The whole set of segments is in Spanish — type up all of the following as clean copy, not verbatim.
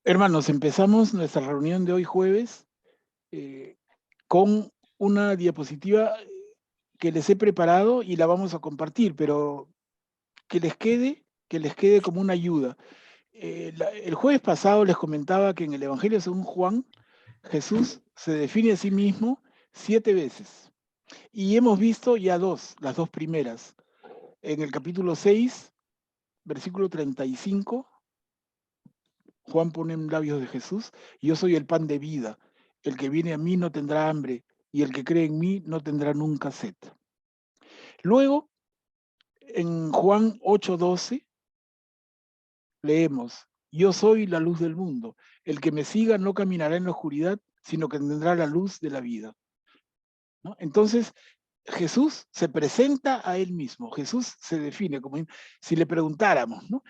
Hermanos, empezamos nuestra reunión de hoy jueves eh, con una diapositiva que les he preparado y la vamos a compartir, pero que les quede como una ayuda. El jueves pasado les comentaba que en el Evangelio según Juan, Jesús se define a sí mismo 7 veces. Y hemos visto ya las dos primeras. En el capítulo 6, versículo 35, Juan pone en labios de Jesús: yo soy el pan de vida, el que viene a mí no tendrá hambre, y el que cree en mí no tendrá nunca sed. Luego, en Juan 8:12, leemos: yo soy la luz del mundo, el que me siga no caminará en la oscuridad, sino que tendrá la luz de la vida. ¿No? Entonces, Jesús se presenta a él mismo, Jesús se define como si le preguntáramos, ¿no?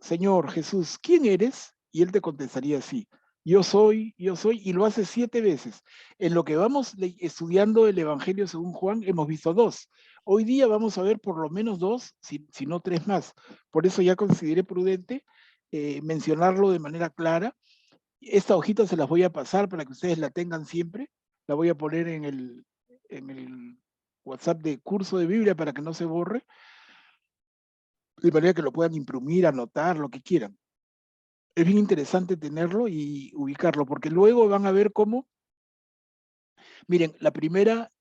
Señor Jesús, ¿quién eres? Y él te contestaría así: yo soy, y lo hace 7 veces. En lo que vamos estudiando el Evangelio según Juan, hemos visto 2. Hoy día vamos a ver por lo menos 2, si no 3 más. Por eso ya consideré prudente mencionarlo de manera clara. Esta hojita se las voy a pasar para que ustedes la tengan siempre. La voy a poner en el WhatsApp de curso de Biblia para que no se borre, de manera que lo puedan imprimir, anotar, lo que quieran. Es bien interesante tenerlo y ubicarlo, porque luego van a ver cómo, miren, la primera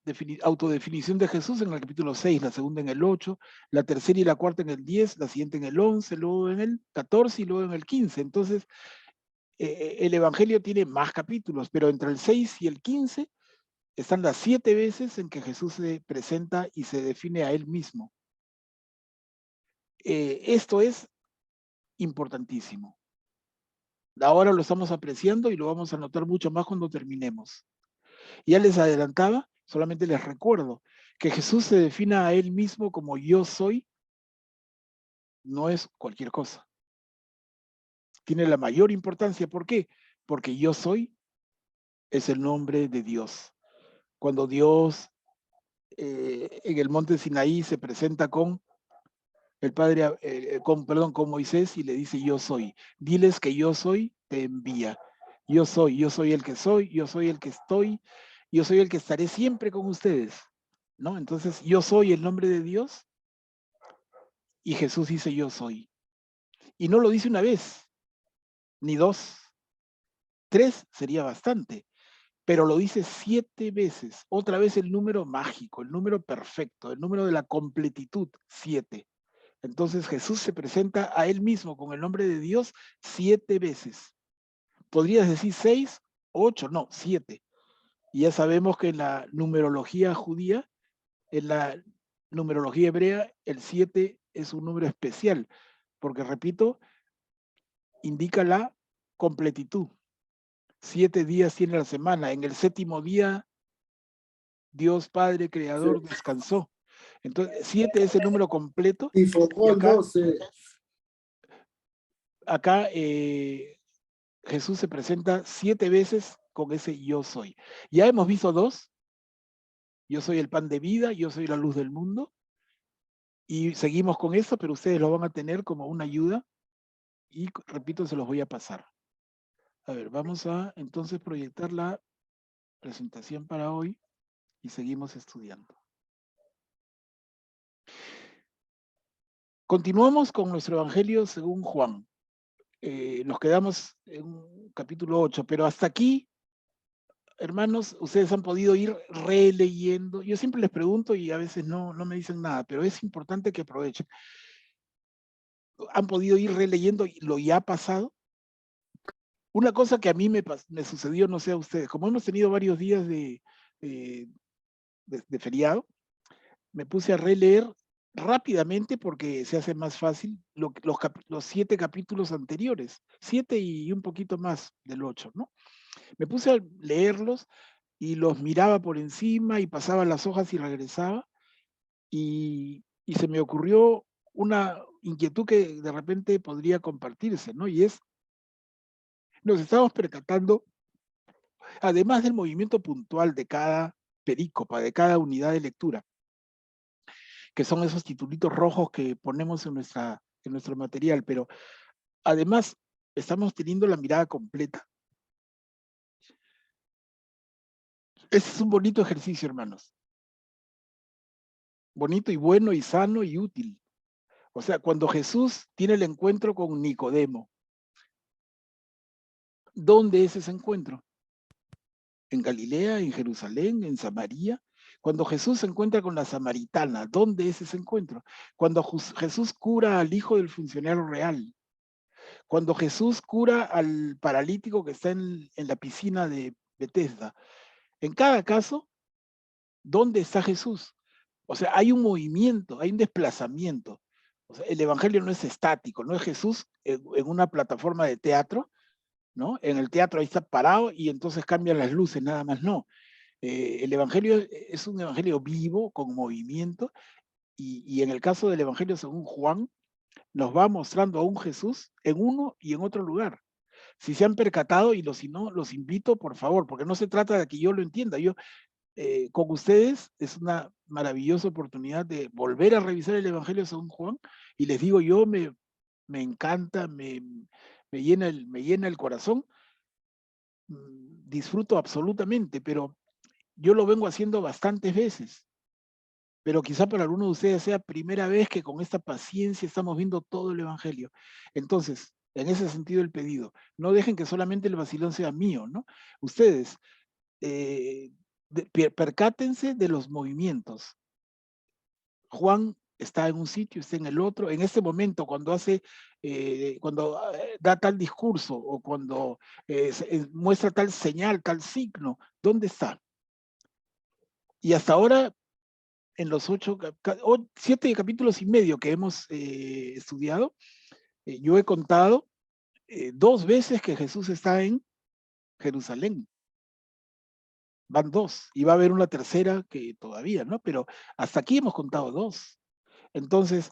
autodefinición de Jesús en el capítulo 6, la segunda en el 8, la tercera y la cuarta en el 10, la siguiente en el 11, luego en el 14 y luego en el 15. Entonces, el Evangelio tiene más capítulos, pero entre el 6 y el 15 están las 7 veces en que Jesús se presenta y se define a él mismo. Esto es importantísimo. Ahora lo estamos apreciando y lo vamos a notar mucho más cuando terminemos. Ya les adelantaba, solamente les recuerdo, que Jesús se defina a él mismo como yo soy, no es cualquier cosa. Tiene la mayor importancia. ¿Por qué? Porque yo soy es el nombre de Dios. Cuando Dios en el monte Sinaí se presenta con el Padre, con Moisés, y le dice: yo soy. Diles que yo soy, te envía. Yo soy el que soy, yo soy el que estoy, yo soy el que estaré siempre con ustedes. ¿No? Entonces, yo soy el nombre de Dios, y Jesús dice: yo soy. Y no lo dice una vez, ni dos, 3 sería bastante, pero lo dice 7 veces. Otra vez el número mágico, el número perfecto, el número de la completitud, 7. Entonces Jesús se presenta a él mismo con el nombre de Dios 7 veces. Podrías decir 6, 8, no, 7. Y ya sabemos que en la numerología judía, en la numerología hebrea, el 7 es un número especial, porque, repito, indica la completitud. 7 días tiene la semana. En el séptimo día, Dios Padre Sí. Creador descansó. Entonces, 7 es el número completo. Y Y formó el acá, 12. acá Jesús se presenta 7 veces con ese yo soy. Ya hemos visto 2. Yo soy el pan de vida, yo soy la luz del mundo. Y seguimos con eso, pero ustedes lo van a tener como una ayuda. Y repito, se los voy a pasar. A ver, vamos a entonces proyectar la presentación para hoy y seguimos estudiando. Continuamos con nuestro Evangelio según Juan. Nos quedamos en capítulo 8, pero hasta aquí, hermanos, ustedes han podido ir releyendo. Yo siempre les pregunto y a veces no me dicen nada, pero es importante que aprovechen. ¿Han podido ir releyendo lo ya pasado? Una cosa que a mí me sucedió, no sé a ustedes, como hemos tenido varios días de, de feriado, me puse a releer rápidamente porque se hace más fácil los 7 capítulos anteriores, 7 y un poquito más del 8, ¿no? Me puse a leerlos y los miraba por encima y pasaba las hojas y regresaba, y se me ocurrió una inquietud que de repente podría compartirse, ¿no? Y es, nos estamos percatando, además del movimiento puntual de cada perícopa, de cada unidad de lectura, que son esos titulitos rojos que ponemos en nuestro material, pero además estamos teniendo la mirada completa. Ese es un bonito ejercicio, hermanos. Bonito y bueno y sano y útil. O sea, cuando Jesús tiene el encuentro con Nicodemo, ¿dónde es ese encuentro? En Galilea, en Jerusalén, en Samaria. Cuando Jesús se encuentra con la samaritana, ¿dónde es ese encuentro? Cuando Jesús cura al hijo del funcionario real. Cuando Jesús cura al paralítico que está en la piscina de Bethesda. En cada caso, ¿dónde está Jesús? O sea, hay un movimiento, hay un desplazamiento. O sea, el evangelio no es estático, no es Jesús en una plataforma de teatro, ¿no? En el teatro ahí está parado y entonces cambian las luces, nada más no. El evangelio es un evangelio vivo, con movimiento, y en el caso del evangelio según Juan, nos va mostrando a un Jesús en uno y en otro lugar. Si se han percatado y si no, los invito, por favor, porque no se trata de que yo lo entienda. Yo, con ustedes, es una maravillosa oportunidad de volver a revisar el Evangelio según Juan, y les digo, me encanta, me llena el corazón, disfruto absolutamente, pero yo lo vengo haciendo bastantes veces. Pero quizá para algunos de ustedes sea primera vez que con esta paciencia estamos viendo todo el Evangelio. Entonces, en ese sentido el pedido, no dejen que solamente el vacilón sea mío, ¿no? Ustedes, percátense de los movimientos. Juan está en un sitio, está en el otro. En este momento, cuando cuando da tal discurso o cuando muestra tal señal, tal signo, ¿dónde está? Y hasta ahora, en los 7 capítulos y medio que hemos estudiado, yo he contado 2 veces que Jesús está en Jerusalén. Van 2, y va a haber una tercera que todavía, ¿no? Pero hasta aquí hemos contado 2. Entonces,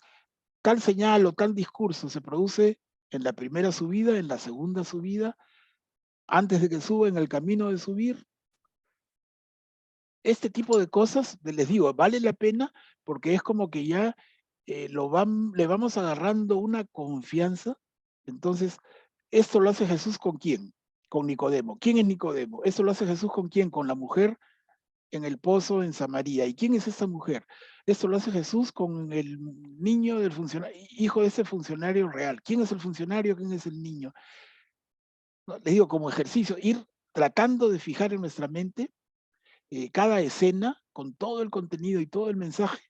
tal señal o tal discurso se produce en la primera subida, en la segunda subida, antes de que suba, en el camino de subir. Este tipo de cosas, les digo, vale la pena porque es como que ya le vamos agarrando una confianza. Entonces, esto lo hace Jesús ¿con quién? Con Nicodemo. ¿Quién es Nicodemo? Esto lo hace Jesús ¿con quién? Con la mujer en el pozo en Samaria. ¿Y quién es esta mujer? Esto lo hace Jesús con el niño del funcionario, hijo de ese funcionario real. ¿Quién es el funcionario? ¿Quién es el niño? No, les digo, como ejercicio, ir tratando de fijar en nuestra mente cada escena con todo el contenido y todo el mensaje,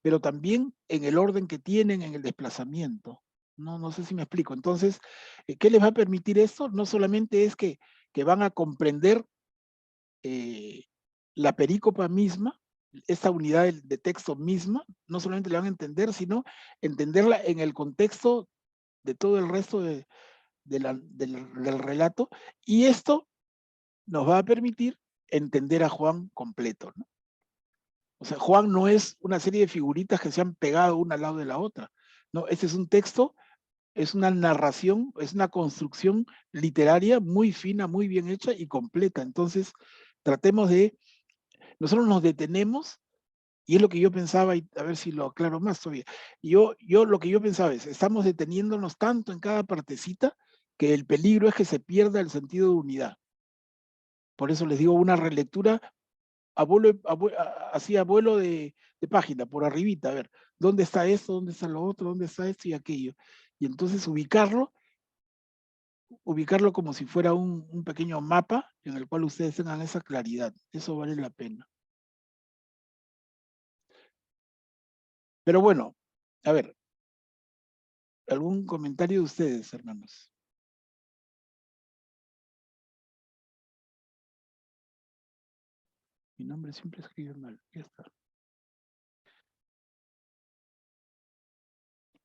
pero también en el orden que tienen, en el desplazamiento. No sé si me explico. Entonces, ¿qué les va a permitir esto? No solamente es que van a comprender la perícopa misma, esta unidad de texto misma, no solamente la van a entender, sino entenderla en el contexto de todo el resto del relato, y esto nos va a permitir entender a Juan completo, ¿no? O sea, Juan no es una serie de figuritas que se han pegado una al lado de la otra. No, este es un texto, es una narración, es una construcción literaria muy fina, muy bien hecha y completa. Entonces, tratemos nosotros nos detenemos, y es lo que yo pensaba, y a ver si lo aclaro más todavía. Lo que yo pensaba es, estamos deteniéndonos tanto en cada partecita que el peligro es que se pierda el sentido de unidad. Por eso les digo una relectura así a vuelo de página, por arribita, a ver, ¿dónde está esto? ¿Dónde está lo otro? ¿Dónde está esto y aquello? Y entonces ubicarlo como si fuera un pequeño mapa en el cual ustedes tengan esa claridad. Eso vale la pena. Pero bueno, a ver, ¿algún comentario de ustedes, hermanos? Mi nombre siempre escribe mal, ya está.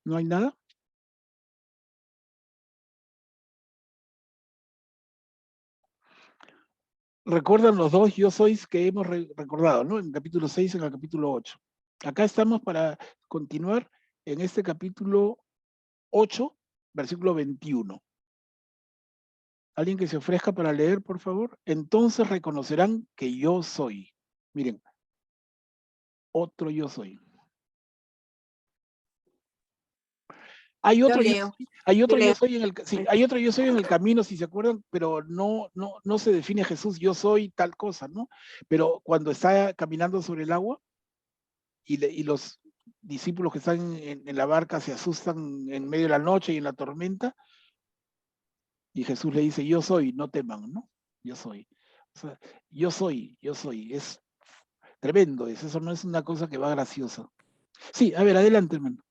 ¿No hay nada? Recuerdan los 2 yo sois que hemos recordado, ¿no? En el capítulo 6, en el capítulo 8. Acá estamos para continuar en este capítulo 8, versículo 21. ¿Alguien que se ofrezca para leer, por favor? Entonces reconocerán que yo soy. Miren, otro yo soy. Hay Yo otro yo leo, soy, hay yo otro yo leo. soy en el, sí, hay otro yo soy en el camino, si se acuerdan, pero no se define Jesús, yo soy tal cosa, ¿no? Pero cuando está caminando sobre el agua y los discípulos que están en la barca se asustan en medio de la noche y en la tormenta, y Jesús le dice, yo soy, no teman, ¿no? Yo soy. O sea, yo soy. Es tremendo, eso no es una cosa que va graciosa. Sí, a ver, adelante, hermano.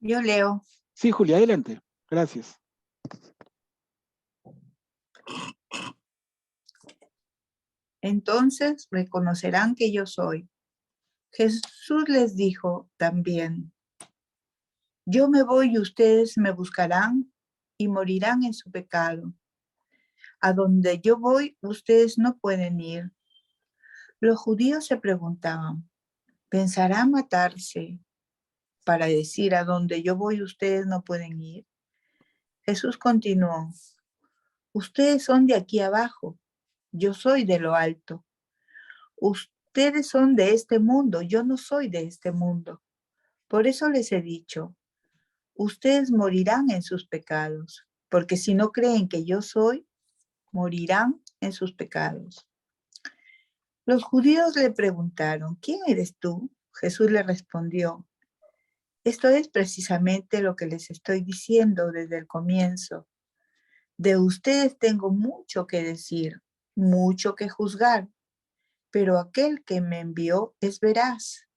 Yo leo. Sí, Julia, adelante. Gracias. Entonces reconocerán que yo soy. Jesús les dijo también, yo me voy y ustedes me buscarán y morirán en su pecado. A donde yo voy, ustedes no pueden ir. Los judíos se preguntaban, ¿pensará matarse para decir a donde yo voy, ustedes no pueden ir? Jesús continuó, ustedes son de aquí abajo, yo soy de lo alto. Ustedes son de este mundo, yo no soy de este mundo. Por eso les he dicho, ustedes morirán en sus pecados, porque si no creen que yo soy, morirán en sus pecados. Los judíos le preguntaron, ¿quién eres tú? Jesús le respondió, esto es precisamente lo que les estoy diciendo desde el comienzo. De ustedes tengo mucho que decir, mucho que juzgar, pero aquel que me envió es veraz.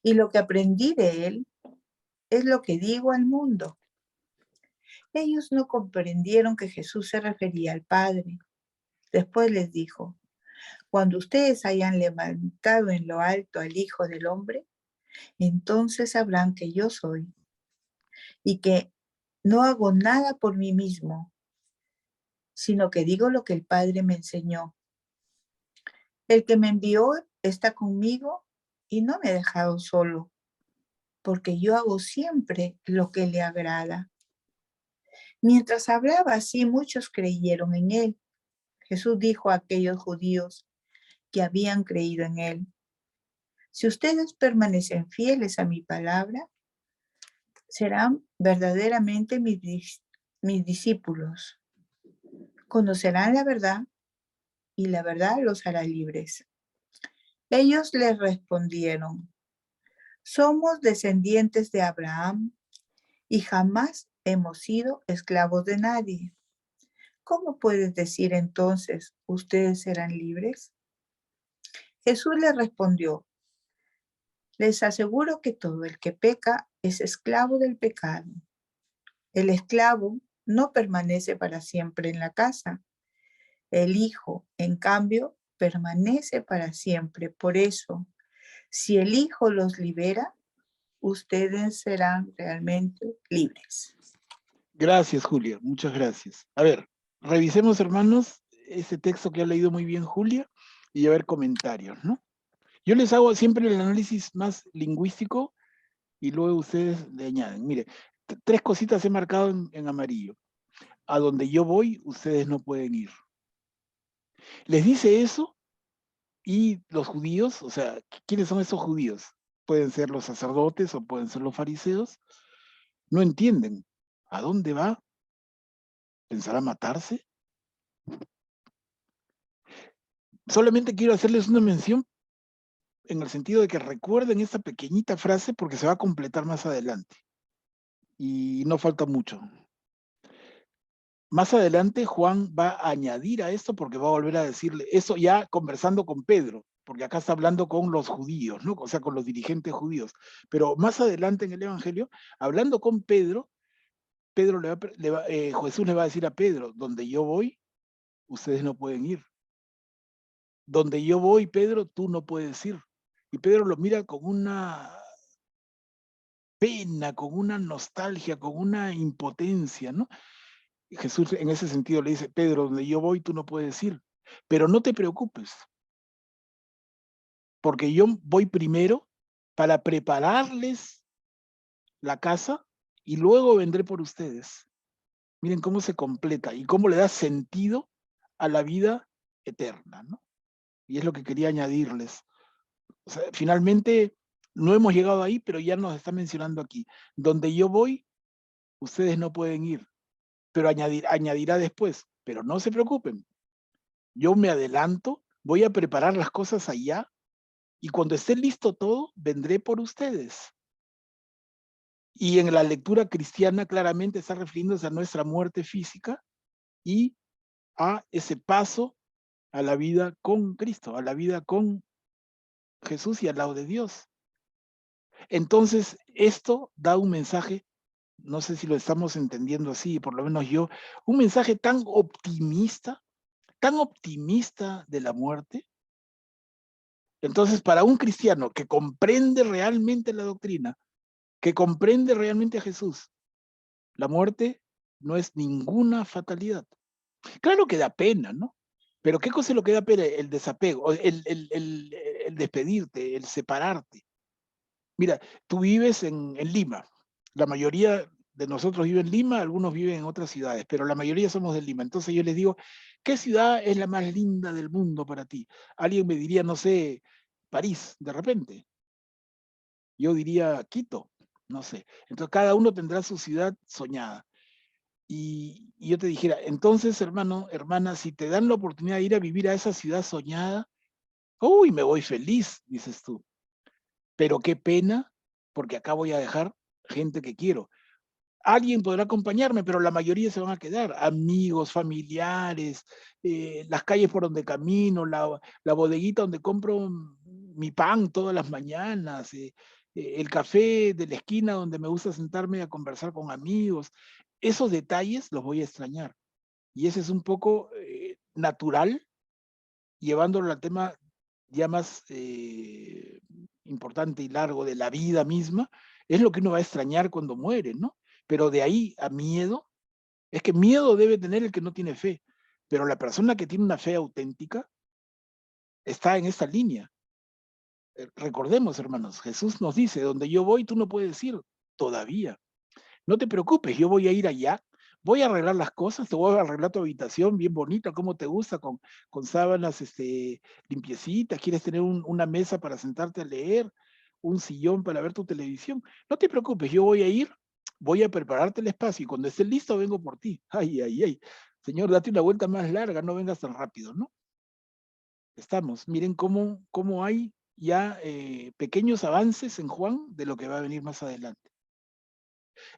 Y lo que aprendí de él es lo que digo al mundo. Ellos no comprendieron que Jesús se refería al Padre. Después les dijo, cuando ustedes hayan levantado en lo alto al Hijo del Hombre, entonces sabrán que yo soy y que no hago nada por mí mismo, sino que digo lo que el Padre me enseñó. El que me envió está conmigo y no me ha dejado solo, porque yo hago siempre lo que le agrada. Mientras hablaba así, muchos creyeron en él. Jesús dijo a aquellos judíos que habían creído en él, si ustedes permanecen fieles a mi palabra, serán verdaderamente mis discípulos. Conocerán la verdad y la verdad los hará libres. Ellos les respondieron, somos descendientes de Abraham y jamás hemos sido esclavos de nadie. ¿Cómo puedes decir entonces, ustedes serán libres? Jesús les respondió, les aseguro que todo el que peca es esclavo del pecado. El esclavo no permanece para siempre en la casa. El Hijo, en cambio, permanece para siempre. Por eso, si el Hijo los libera, ustedes serán realmente libres. Gracias, Julia. Muchas gracias. A ver, revisemos, hermanos, ese texto que ha leído muy bien Julia y a ver comentarios, ¿no? Yo les hago siempre el análisis más lingüístico y luego ustedes le añaden. Mire, tres cositas he marcado en amarillo. A donde yo voy, ustedes no pueden ir. Les dice eso y los judíos, o sea, ¿quiénes son esos judíos? Pueden ser los sacerdotes o pueden ser los fariseos. No entienden. ¿A dónde va? ¿Pensará matarse? Solamente quiero hacerles una mención en el sentido de que recuerden esta pequeñita frase porque se va a completar más adelante. Y no falta mucho. Más adelante Juan va a añadir a esto porque va a volver a decirle eso ya conversando con Pedro, porque acá está hablando con los judíos, ¿no? O sea, con los dirigentes judíos. Pero más adelante en el Evangelio, hablando con Pedro, Jesús le va a decir a Pedro, donde yo voy, ustedes no pueden ir. Donde yo voy, Pedro, tú no puedes ir. Y Pedro lo mira con una pena, con una nostalgia, con una impotencia, ¿no? Y Jesús en ese sentido le dice, Pedro, donde yo voy, tú no puedes ir, pero no te preocupes, porque yo voy primero para prepararles la casa y luego vendré por ustedes. Miren cómo se completa y cómo le da sentido a la vida eterna, ¿no? Y es lo que quería añadirles. O sea, finalmente, No hemos llegado ahí, pero ya nos está mencionando aquí. Donde yo voy, ustedes no pueden ir, pero añadirá después. Pero no se preocupen, yo me adelanto, voy a preparar las cosas allá y cuando esté listo todo, vendré por ustedes. Y en la lectura cristiana claramente está refiriéndose a nuestra muerte física y a ese paso a la vida con Cristo, a la vida con Jesús y al lado de Dios. Entonces, esto da un mensaje, no sé si lo estamos entendiendo así, por lo menos yo, un mensaje tan optimista de la muerte. Entonces, para un cristiano que comprende realmente la doctrina, que comprende realmente a Jesús, la muerte no es ninguna fatalidad. Claro que da pena, ¿no? Pero ¿qué cosa es lo que da pena? El desapego, el despedirte, el separarte. Mira, tú vives en Lima. La mayoría de nosotros vive en Lima, algunos viven en otras ciudades, pero la mayoría somos de Lima. Entonces yo les digo, ¿qué ciudad es la más linda del mundo para ti? Alguien me diría, no sé, París, de repente. Yo diría Quito, no sé. Entonces cada uno tendrá su ciudad soñada. Y yo te dijera, entonces, hermano, hermana, si te dan la oportunidad de ir a vivir a esa ciudad soñada, uy, me voy feliz, dices tú. Pero qué pena, porque acá voy a dejar gente que quiero. Alguien podrá acompañarme, pero la mayoría se van a quedar, amigos, familiares, las calles por donde camino, la bodeguita donde compro mi pan todas las mañanas, el café de la esquina donde me gusta sentarme a conversar con amigos. Esos detalles los voy a extrañar. Y ese es un poco natural, llevándolo al tema ya más importante y largo de la vida misma, es lo que uno va a extrañar cuando muere, ¿no? Pero de ahí a miedo, es que miedo debe tener el que no tiene fe, pero la persona que tiene una fe auténtica está en esta línea. Recordemos, hermanos, Jesús nos dice, donde yo voy, tú no puedes ir todavía. No te preocupes, yo voy a ir allá, voy a arreglar las cosas, te voy a arreglar tu habitación bien bonita, como te gusta, con sábanas limpiecitas, quieres tener una mesa para sentarte a leer, un sillón para ver tu televisión. No te preocupes, yo voy a ir, voy a prepararte el espacio y cuando estés listo vengo por ti. Ay, ay, ay. Señor, date una vuelta más larga, no vengas tan rápido, ¿no? Estamos. Miren cómo hay ya pequeños avances en Juan de lo que va a venir más adelante.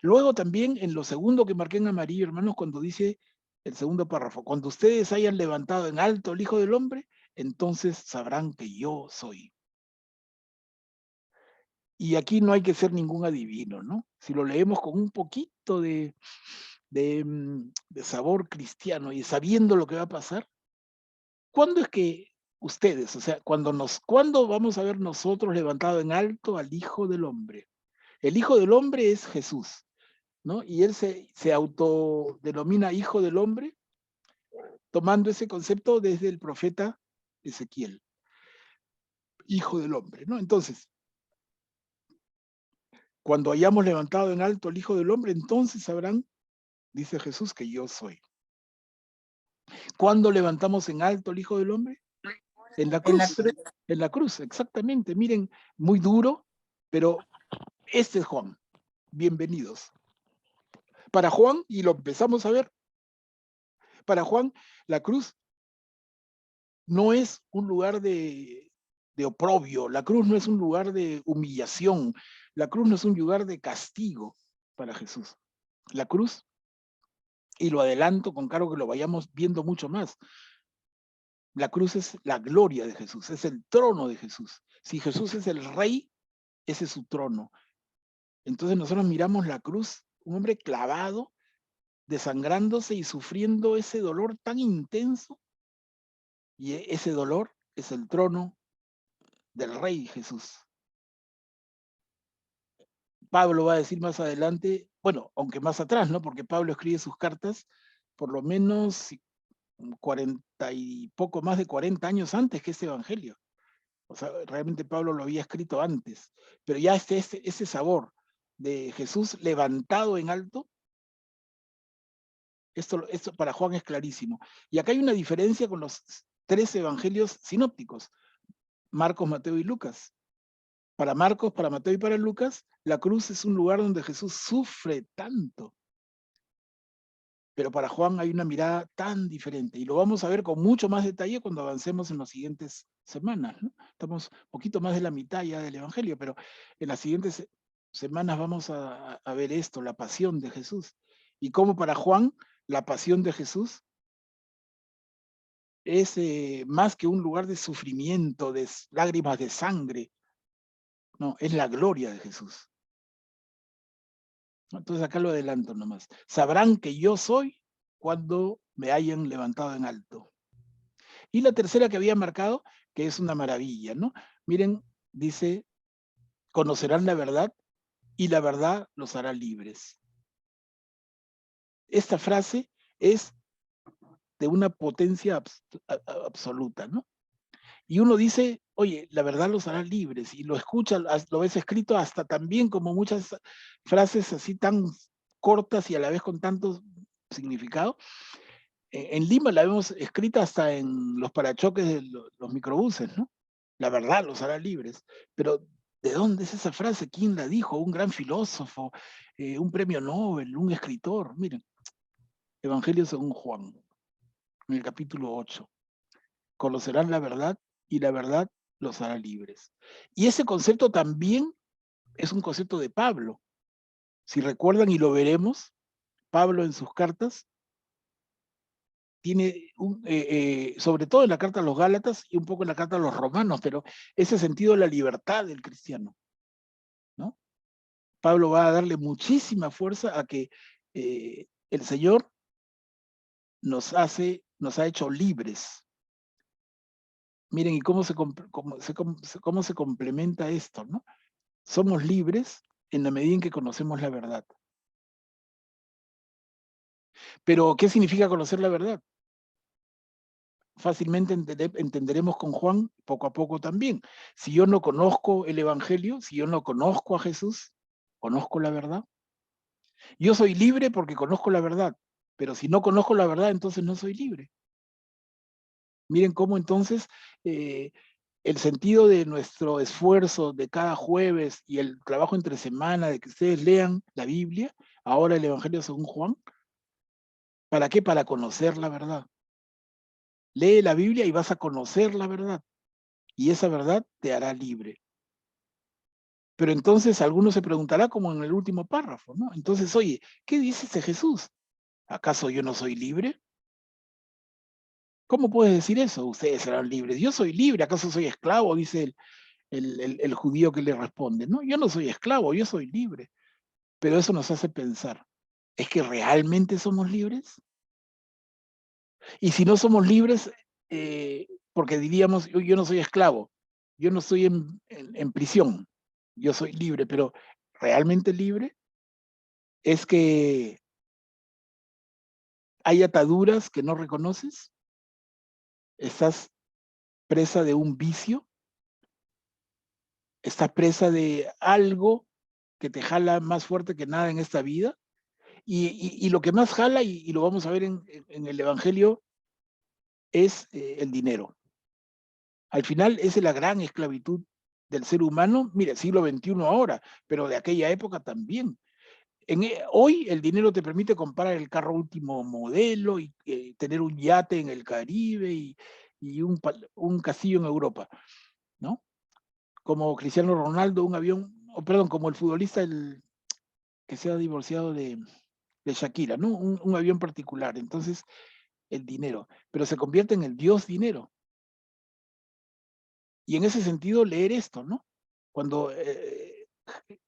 Luego también en lo segundo que marqué en amarillo, hermanos, cuando dice el segundo párrafo, cuando ustedes hayan levantado en alto el Hijo del Hombre, entonces sabrán que yo soy. Y aquí no hay que ser ningún adivino, ¿no? Si lo leemos con un poquito de sabor cristiano y sabiendo lo que va a pasar, ¿cuándo es que ustedes, o sea, cuándo vamos a ver nosotros levantado en alto al Hijo del Hombre? El Hijo del Hombre es Jesús, ¿no? Y él se autodenomina Hijo del Hombre, tomando ese concepto desde el profeta Ezequiel, Hijo del Hombre, ¿no? Entonces, cuando hayamos levantado en alto al Hijo del Hombre, entonces sabrán, dice Jesús, que yo soy. ¿Cuándo levantamos en alto al Hijo del Hombre? En la En la cruz. cruz. En la cruz, exactamente. Miren, muy duro, pero este es Juan. Bienvenidos. Para Juan, y lo empezamos a ver, para Juan, la cruz no es un lugar de oprobio, la cruz no es un lugar de humillación, la cruz no es un lugar de castigo para Jesús. La cruz, y lo adelanto con cargo que lo vayamos viendo mucho más, la cruz es la gloria de Jesús, es el trono de Jesús. Si Jesús es el rey, ese es su trono. Entonces nosotros miramos la cruz, un hombre clavado, desangrándose y sufriendo ese dolor tan intenso, y ese dolor es el trono del Rey Jesús. Pablo va a decir más adelante, bueno, aunque más atrás, ¿no? Porque Pablo escribe sus cartas por lo menos 40 y poco más de 40 años antes que este evangelio. O sea, realmente Pablo lo había escrito antes, pero ya ese sabor de Jesús levantado en alto, esto para Juan es clarísimo. Y acá hay una diferencia con los 3 evangelios sinópticos, Marcos, Mateo y Lucas. Para Marcos, para Mateo y para Lucas, la cruz es un lugar donde Jesús sufre tanto. Pero para Juan hay una mirada tan diferente y lo vamos a ver con mucho más detalle cuando avancemos en las siguientes semanas, ¿no? Estamos un poquito más de la mitad ya del Evangelio, pero en las siguientes semanas vamos a ver esto, la pasión de Jesús. Y cómo para Juan la pasión de Jesús es más que un lugar de sufrimiento, de lágrimas de sangre, no, es la gloria de Jesús. Entonces acá lo adelanto nomás. Sabrán que yo soy cuando me hayan levantado en alto. Y la tercera que había marcado, que es una maravilla, ¿no? Miren, dice, conocerán la verdad y la verdad los hará libres. Esta frase es de una potencia absoluta, ¿no? Y uno dice, oye, la verdad los hará libres, y lo escucha, lo ves escrito hasta también como muchas frases así tan cortas y a la vez con tanto significado. En Lima la vemos escrita hasta en los parachoques de los microbuses, ¿no? La verdad los hará libres. Pero, ¿de dónde es esa frase? ¿Quién la dijo? ¿Un gran filósofo? ¿Un premio Nobel? ¿Un escritor? Miren, Evangelio según Juan, en el capítulo 8. Conocerán la verdad y la verdad los hará libres. Y ese concepto también es un concepto de Pablo. Si recuerdan, y lo veremos, Pablo en sus cartas tiene, sobre todo en la carta a los Gálatas y un poco en la carta a los Romanos, pero ese sentido de la libertad del cristiano, ¿no? Pablo va a darle muchísima fuerza a que el Señor nos ha hecho libres. Miren, y cómo se complementa esto, ¿no? Somos libres en la medida en que conocemos la verdad. Pero, ¿qué significa conocer la verdad? Fácilmente entenderemos con Juan poco a poco también. Si yo no conozco el Evangelio, si yo no conozco a Jesús, ¿conozco la verdad? Yo soy libre porque conozco la verdad, pero si no conozco la verdad, entonces no soy libre. Miren cómo entonces el sentido de nuestro esfuerzo de cada jueves y el trabajo entre semana de que ustedes lean la Biblia, ahora el Evangelio según Juan, ¿para qué? Para conocer la verdad. Lee la Biblia y vas a conocer la verdad, y esa verdad te hará libre. Pero entonces alguno se preguntará, como en el último párrafo, ¿no? Entonces, oye, ¿qué dice ese Jesús? ¿Acaso yo no soy libre? ¿Cómo puedes decir eso? Ustedes serán libres. Yo soy libre, ¿acaso soy esclavo? Dice el judío que le responde. No, yo no soy esclavo, yo soy libre. Pero eso nos hace pensar, ¿es que realmente somos libres? Y si no somos libres, porque diríamos, yo no soy esclavo, yo no estoy en prisión, yo soy libre, pero ¿realmente libre? ¿Es que hay ataduras que no reconoces? ¿Estás presa de un vicio? ¿Estás presa de algo que te jala más fuerte que nada en esta vida? Y lo que más jala, y lo vamos a ver en el Evangelio, es el dinero. Al final, esa es la gran esclavitud del ser humano, mira, siglo XXI ahora, pero de aquella época también. Hoy el dinero te permite comprar el carro último modelo y tener un yate en el Caribe y un castillo en Europa, ¿no? Como Cristiano Ronaldo, un avión, o perdón, como el futbolista que se ha divorciado de Shakira, ¿no? Un avión particular. Entonces, el dinero, pero se convierte en el Dios dinero. Y en ese sentido, leer esto, ¿no? Cuando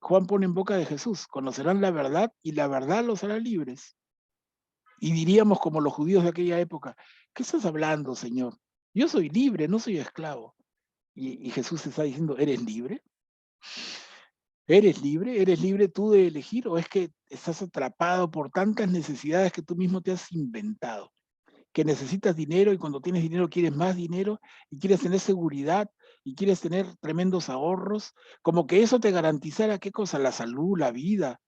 Juan pone en boca de Jesús, conocerán la verdad y la verdad los hará libres. Y diríamos como los judíos de aquella época, ¿qué estás hablando, Señor? Yo soy libre, no soy esclavo. Y Jesús está diciendo, ¿eres libre? ¿Eres libre? ¿Eres libre tú de elegir? ¿O es que estás atrapado por tantas necesidades que tú mismo te has inventado? Que necesitas dinero y cuando tienes dinero quieres más dinero y quieres tener seguridad y quieres tener tremendos ahorros, como que eso te garantizara qué cosa, la salud, la vida.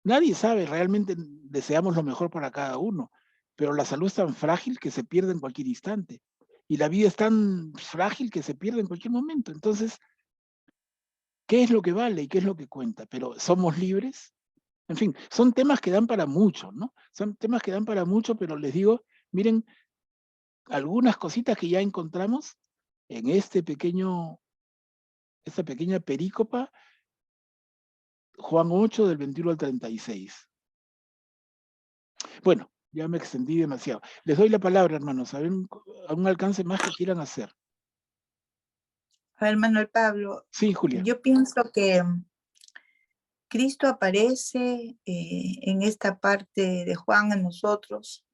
Nadie sabe, realmente deseamos lo mejor para cada uno, pero la salud es tan frágil que se pierde en cualquier instante y la vida es tan frágil que se pierde en cualquier momento. Entonces, qué es lo que vale y qué es lo que cuenta, pero ¿somos libres? En fin, son temas que dan para mucho, ¿no? Son temas que dan para mucho, pero les digo, miren, algunas cositas que ya encontramos en esta pequeña perícopa, Juan 8, del 21 al 36. Bueno, ya me extendí demasiado. Les doy la palabra, hermanos, a ver un alcance más que quieran hacer. A ver, Manuel Pablo, Sí, Julia. yo pienso que Cristo aparece en esta parte de Juan a nosotros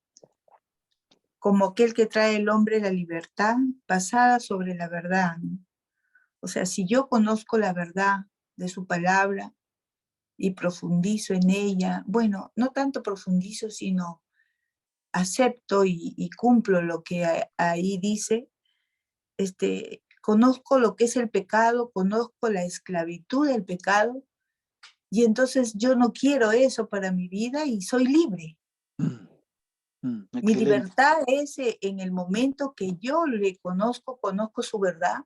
como aquel que trae al hombre la libertad basada sobre la verdad, ¿no? O sea, si yo conozco la verdad de su palabra y profundizo en ella, bueno, no tanto profundizo, sino acepto y cumplo lo que ahí dice, conozco lo que es el pecado, conozco la esclavitud del pecado, y entonces yo no quiero eso para mi vida y soy libre. Mi libertad es en el momento que yo le conozco su verdad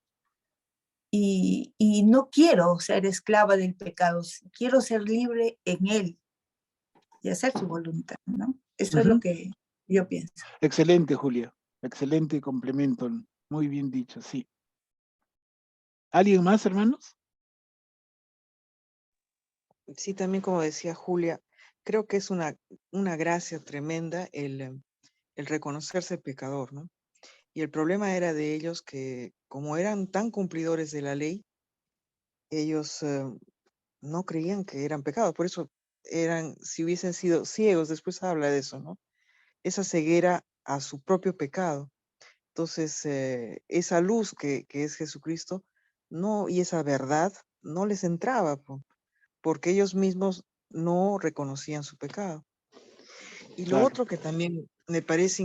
y no quiero ser esclava del pecado, quiero ser libre en él y hacer su voluntad, ¿no? Eso es lo que yo pienso. Excelente, Julia. Excelente complemento. Muy bien dicho, sí. ¿Alguien más, hermanos? Sí, también como decía Julia, creo que es una gracia tremenda el reconocerse pecador, ¿no? Y el problema era de ellos que, como eran tan cumplidores de la ley, ellos no creían que eran pecados. Por eso eran, si hubiesen sido ciegos, después habla de eso, ¿no? Esa ceguera a su propio pecado. Entonces, esa luz que es Jesucristo, no, y esa verdad no les entraba, porque ellos mismos no reconocían su pecado. Y lo Claro. otro que también me parece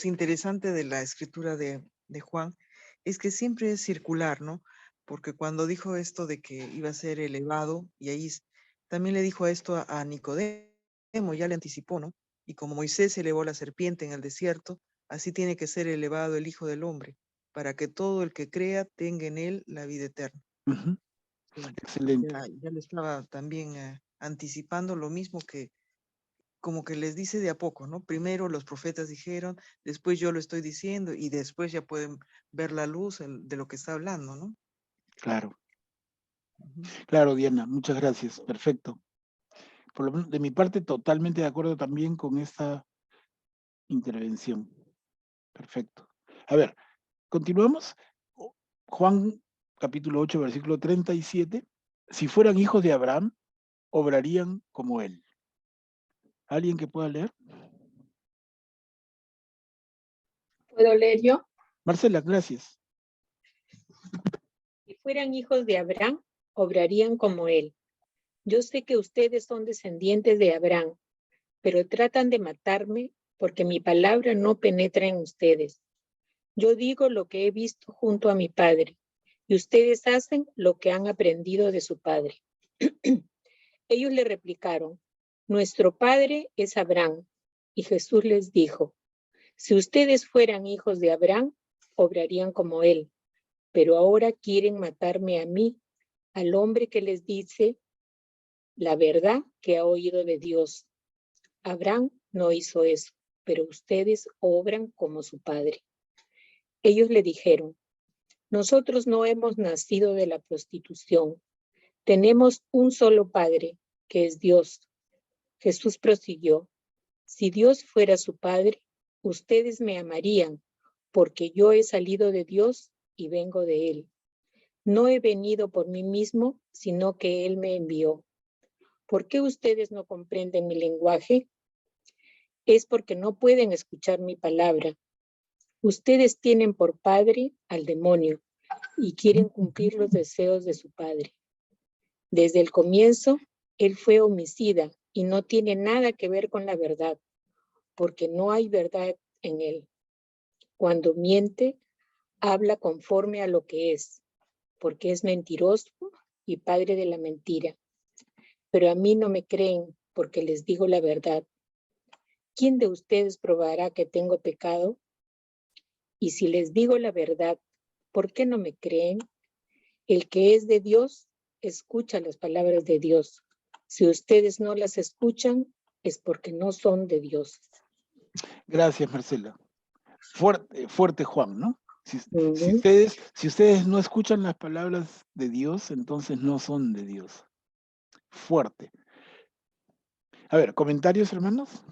interesante de la escritura de Juan es que siempre es circular, ¿no? Porque cuando dijo esto de que iba a ser elevado, y ahí también le dijo esto a Nicodemo, ya le anticipó, ¿no? Y como Moisés elevó la serpiente en el desierto, así tiene que ser elevado el Hijo del Hombre, para que todo el que crea tenga en él la vida eterna. Excelente. Ya le estaba también anticipando lo mismo que como que les dice de a poco, ¿no? Primero los profetas dijeron, después yo lo estoy diciendo y después ya pueden ver la luz de lo que está hablando, ¿no? Claro. Claro, Diana, muchas gracias. Perfecto. Por lo menos de mi parte, totalmente de acuerdo también con esta intervención. Perfecto. A ver, continuamos. Juan capítulo 8, versículo 37. Si fueran hijos de Abraham, obrarían como él. ¿Alguien que pueda leer? ¿Puedo leer yo? Marcela, gracias. Si fueran hijos de Abraham, obrarían como él. Yo sé que ustedes son descendientes de Abraham, pero tratan de matarme porque mi palabra no penetra en ustedes. Yo digo lo que he visto junto a mi padre, y ustedes hacen lo que han aprendido de su padre. Ellos le replicaron, nuestro padre es Abraham. Y Jesús les dijo, si ustedes fueran hijos de Abraham, obrarían como él. Pero ahora quieren matarme a mí, al hombre que les dice la verdad que ha oído de Dios. Abraham no hizo eso, pero ustedes obran como su padre. Ellos le dijeron, nosotros no hemos nacido de la prostitución. Tenemos un solo padre, que es Dios. Jesús prosiguió, si Dios fuera su padre, ustedes me amarían, porque yo he salido de Dios y vengo de él. No he venido por mí mismo, sino que Él me envió. ¿Por qué ustedes no comprenden mi lenguaje? Es porque no pueden escuchar mi palabra. Ustedes tienen por padre al demonio y quieren cumplir los deseos de su padre. Desde el comienzo, Él fue homicida y no tiene nada que ver con la verdad, porque no hay verdad en Él. Cuando miente, habla conforme a lo que es, porque es mentiroso y padre de la mentira. Pero a mí no me creen porque les digo la verdad. ¿Quién de ustedes probará que tengo pecado? Y si les digo la verdad, ¿por qué no me creen? El que es de Dios escucha las palabras de Dios. Si ustedes no las escuchan, es porque no son de Dios. Gracias, Marcela. Fuerte, fuerte Juan, ¿no? Si Ujú. ustedes no escuchan las palabras de Dios, entonces no son de Dios. Fuerte. A ver, ¿comentarios, hermanos?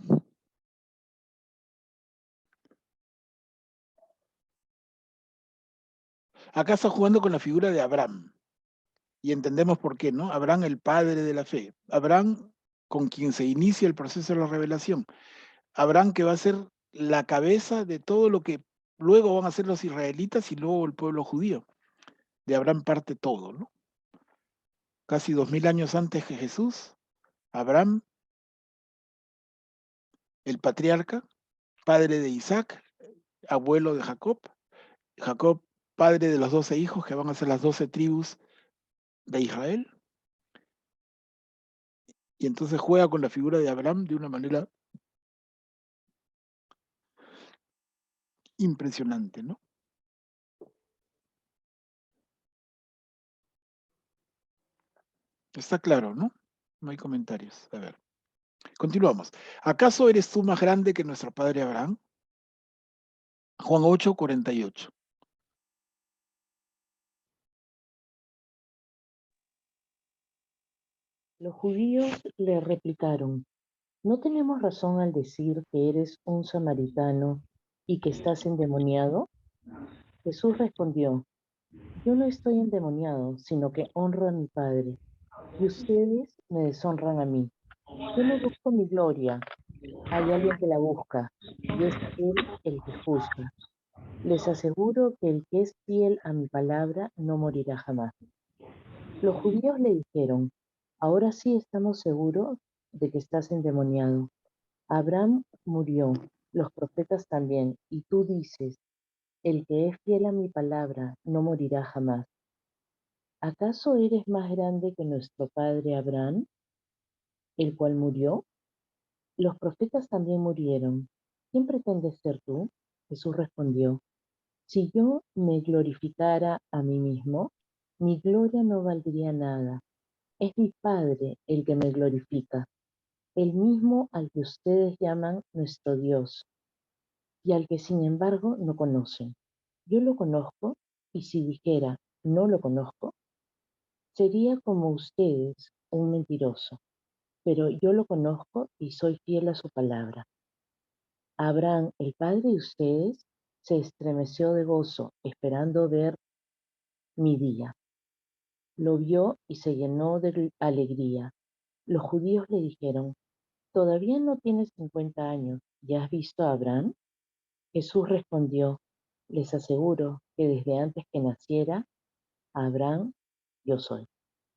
Acá está jugando con la figura de Abraham. Y entendemos por qué, ¿no? Abraham, el padre de la fe. Abraham, con quien se inicia el proceso de la revelación. Abraham, que va a ser la cabeza de todo lo que luego van a ser los israelitas y luego el pueblo judío. De Abraham parte todo, ¿no? Casi 2000 años antes que Jesús, Abraham, el patriarca, padre de Isaac, abuelo de Jacob. Jacob, padre de los 12 hijos que van a ser las 12 tribus de Israel. Y entonces juega con la figura de Abraham de una manera impresionante, ¿no? Está claro, ¿no? No hay comentarios. A ver, continuamos. ¿Acaso eres tú más grande que nuestro padre Abraham? Juan 8, 48. Los judíos le replicaron, ¿no tenemos razón al decir que eres un samaritano y que estás endemoniado? Jesús respondió, yo no estoy endemoniado, sino que honro a mi Padre, y ustedes me deshonran a mí. Yo no busco mi gloria, hay alguien que la busca, y es Él el que juzga. Les aseguro que el que es fiel a mi palabra no morirá jamás. Los judíos le dijeron, ahora sí estamos seguros de que estás endemoniado. Abraham murió, los profetas también, y tú dices, el que es fiel a mi palabra no morirá jamás. ¿Acaso eres más grande que nuestro padre Abraham, el cual murió? Los profetas también murieron. ¿Quién pretendes ser tú? Jesús respondió, si yo me glorificara a mí mismo, mi gloria no valdría nada. Es mi Padre el que me glorifica, el mismo al que ustedes llaman nuestro Dios, y al que sin embargo no conocen. Yo lo conozco, y si dijera no lo conozco, sería como ustedes, un mentiroso, pero yo lo conozco y soy fiel a su palabra. Abraham, el padre de ustedes, se estremeció de gozo, esperando ver mi día. Lo vio y se llenó de alegría. Los judíos le dijeron, ¿todavía no tienes 50 años? ¿Ya has visto a Abraham? Jesús respondió, les aseguro que desde antes que naciera, Abraham, yo soy.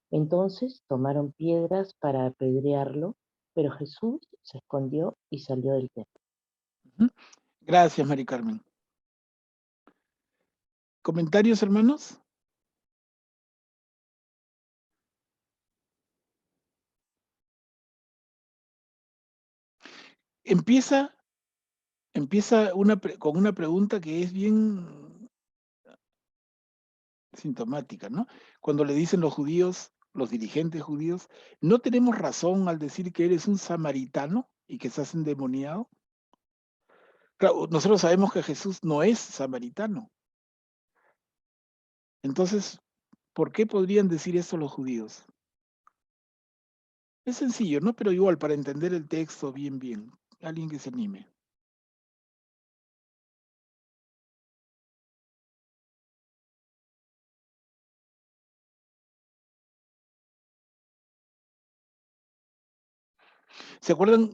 Entonces tomaron piedras para apedrearlo, pero Jesús se escondió y salió del templo. Gracias, Mari Carmen. ¿Comentarios, hermanos? Empieza con una pregunta que es bien sintomática, ¿no? Cuando le dicen los judíos, los dirigentes judíos, ¿no tenemos razón al decir que eres un samaritano y que estás endemoniado? Claro, nosotros sabemos que Jesús no es samaritano. Entonces, ¿por qué podrían decir eso los judíos? Es sencillo, ¿no? Pero igual, para entender el texto bien, alguien que se anime. ¿Se acuerdan?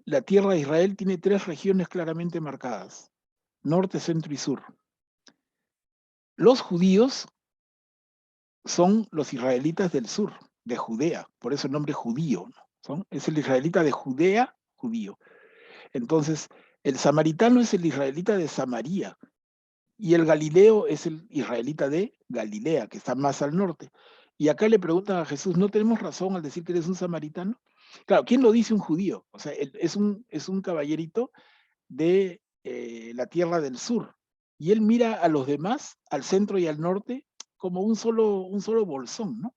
La tierra de Israel tiene 3 regiones claramente marcadas: norte, centro y sur. Los judíos son los israelitas del sur, de Judea, por eso el nombre judío, ¿no? Es el israelita de Judea, judío. Entonces, el samaritano es el israelita de Samaria, y el galileo es el israelita de Galilea, que está más al norte. Y acá le preguntan a Jesús, ¿no tenemos razón al decir que eres un samaritano? Claro, ¿quién lo dice? Un judío. O sea, es un caballerito de la tierra del sur. Y él mira a los demás, al centro y al norte, como un solo bolsón, ¿no?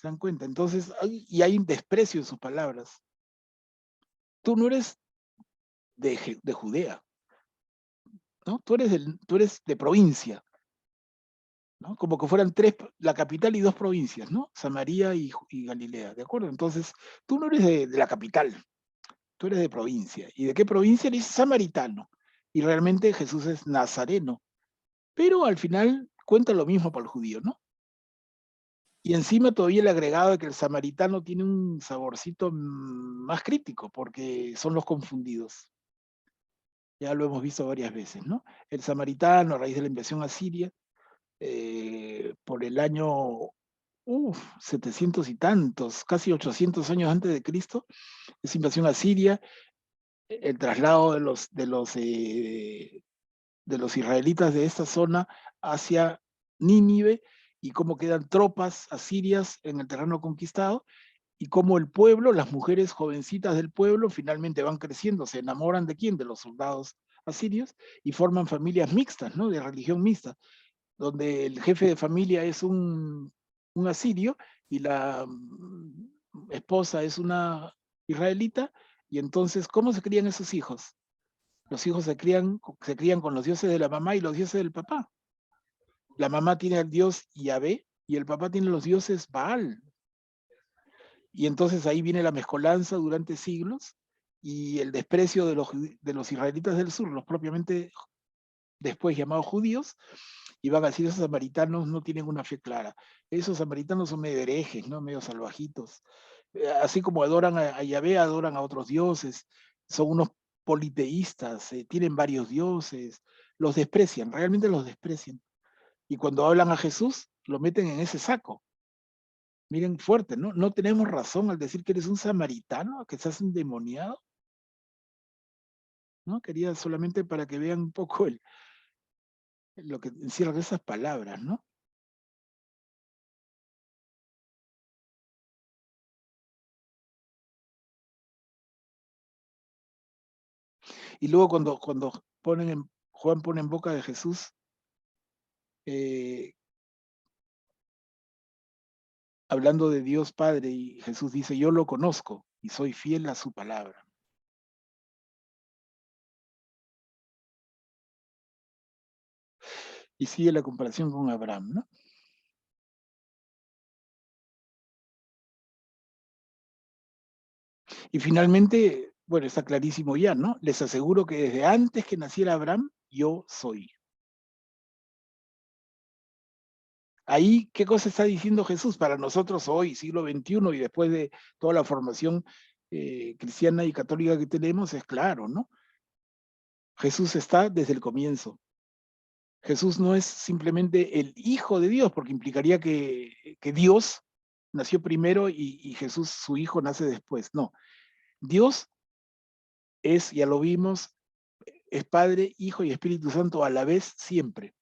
¿Se dan cuenta? Entonces, y hay un desprecio en sus palabras. Tú no eres de Judea, ¿no? Tú eres de provincia, ¿no? Como que fueran la capital y dos provincias, ¿no? Samaria y Galilea, ¿de acuerdo? Entonces, tú no eres de la capital, tú eres de provincia. ¿Y de qué provincia? Eres samaritano. Y realmente Jesús es nazareno. Pero al final cuenta lo mismo para el judío, ¿no? Y encima todavía el agregado de que el samaritano tiene un saborcito más crítico, porque son los confundidos. Ya lo hemos visto varias veces, ¿no? El samaritano, a raíz de la invasión asiria, por el año 700 y tantos, casi 800 años antes de Cristo, esa invasión asiria, el traslado de los israelitas de esta zona hacia Nínive, y cómo quedan tropas asirias en el terreno conquistado, y cómo el pueblo, las mujeres jovencitas del pueblo, finalmente van creciendo, se enamoran ¿de quién? De los soldados asirios, y forman familias mixtas, ¿no? De religión mixta, donde el jefe de familia es un asirio y la esposa es una israelita, y entonces, ¿cómo se crían esos hijos? Los hijos se crían con los dioses de la mamá y los dioses del papá. La mamá tiene al dios Yahvé y el papá tiene los dioses Baal. Y entonces ahí viene la mezcolanza durante siglos y el desprecio de los israelitas del sur, los propiamente después llamados judíos, y van a decir, esos samaritanos no tienen una fe clara. Esos samaritanos son medio herejes, ¿no? Medio salvajitos. Así como adoran a Yahvé, adoran a otros dioses. Son unos politeístas, tienen varios dioses. Los desprecian, realmente los desprecian. Y cuando hablan a Jesús, lo meten en ese saco. Miren, fuerte, ¿no? No tenemos razón al decir que eres un samaritano, que estás endemoniado, ¿no? Quería solamente para que vean un poco lo que encierran esas palabras, ¿no? Y luego cuando Juan pone en boca de Jesús, hablando de Dios Padre, y Jesús dice, yo lo conozco y soy fiel a su palabra. Y sigue la comparación con Abraham, ¿no? Y finalmente, bueno, está clarísimo ya, ¿no? Les aseguro que desde antes que naciera Abraham, yo soy. Ahí, ¿qué cosa está diciendo Jesús para nosotros hoy, siglo XXI, y después de toda la formación cristiana y católica que tenemos? Es claro, ¿no? Jesús está desde el comienzo. Jesús no es simplemente el Hijo de Dios, porque implicaría que Dios nació primero y Jesús, su Hijo, nace después. No, Dios es, ya lo vimos, es Padre, Hijo y Espíritu Santo a la vez siempre.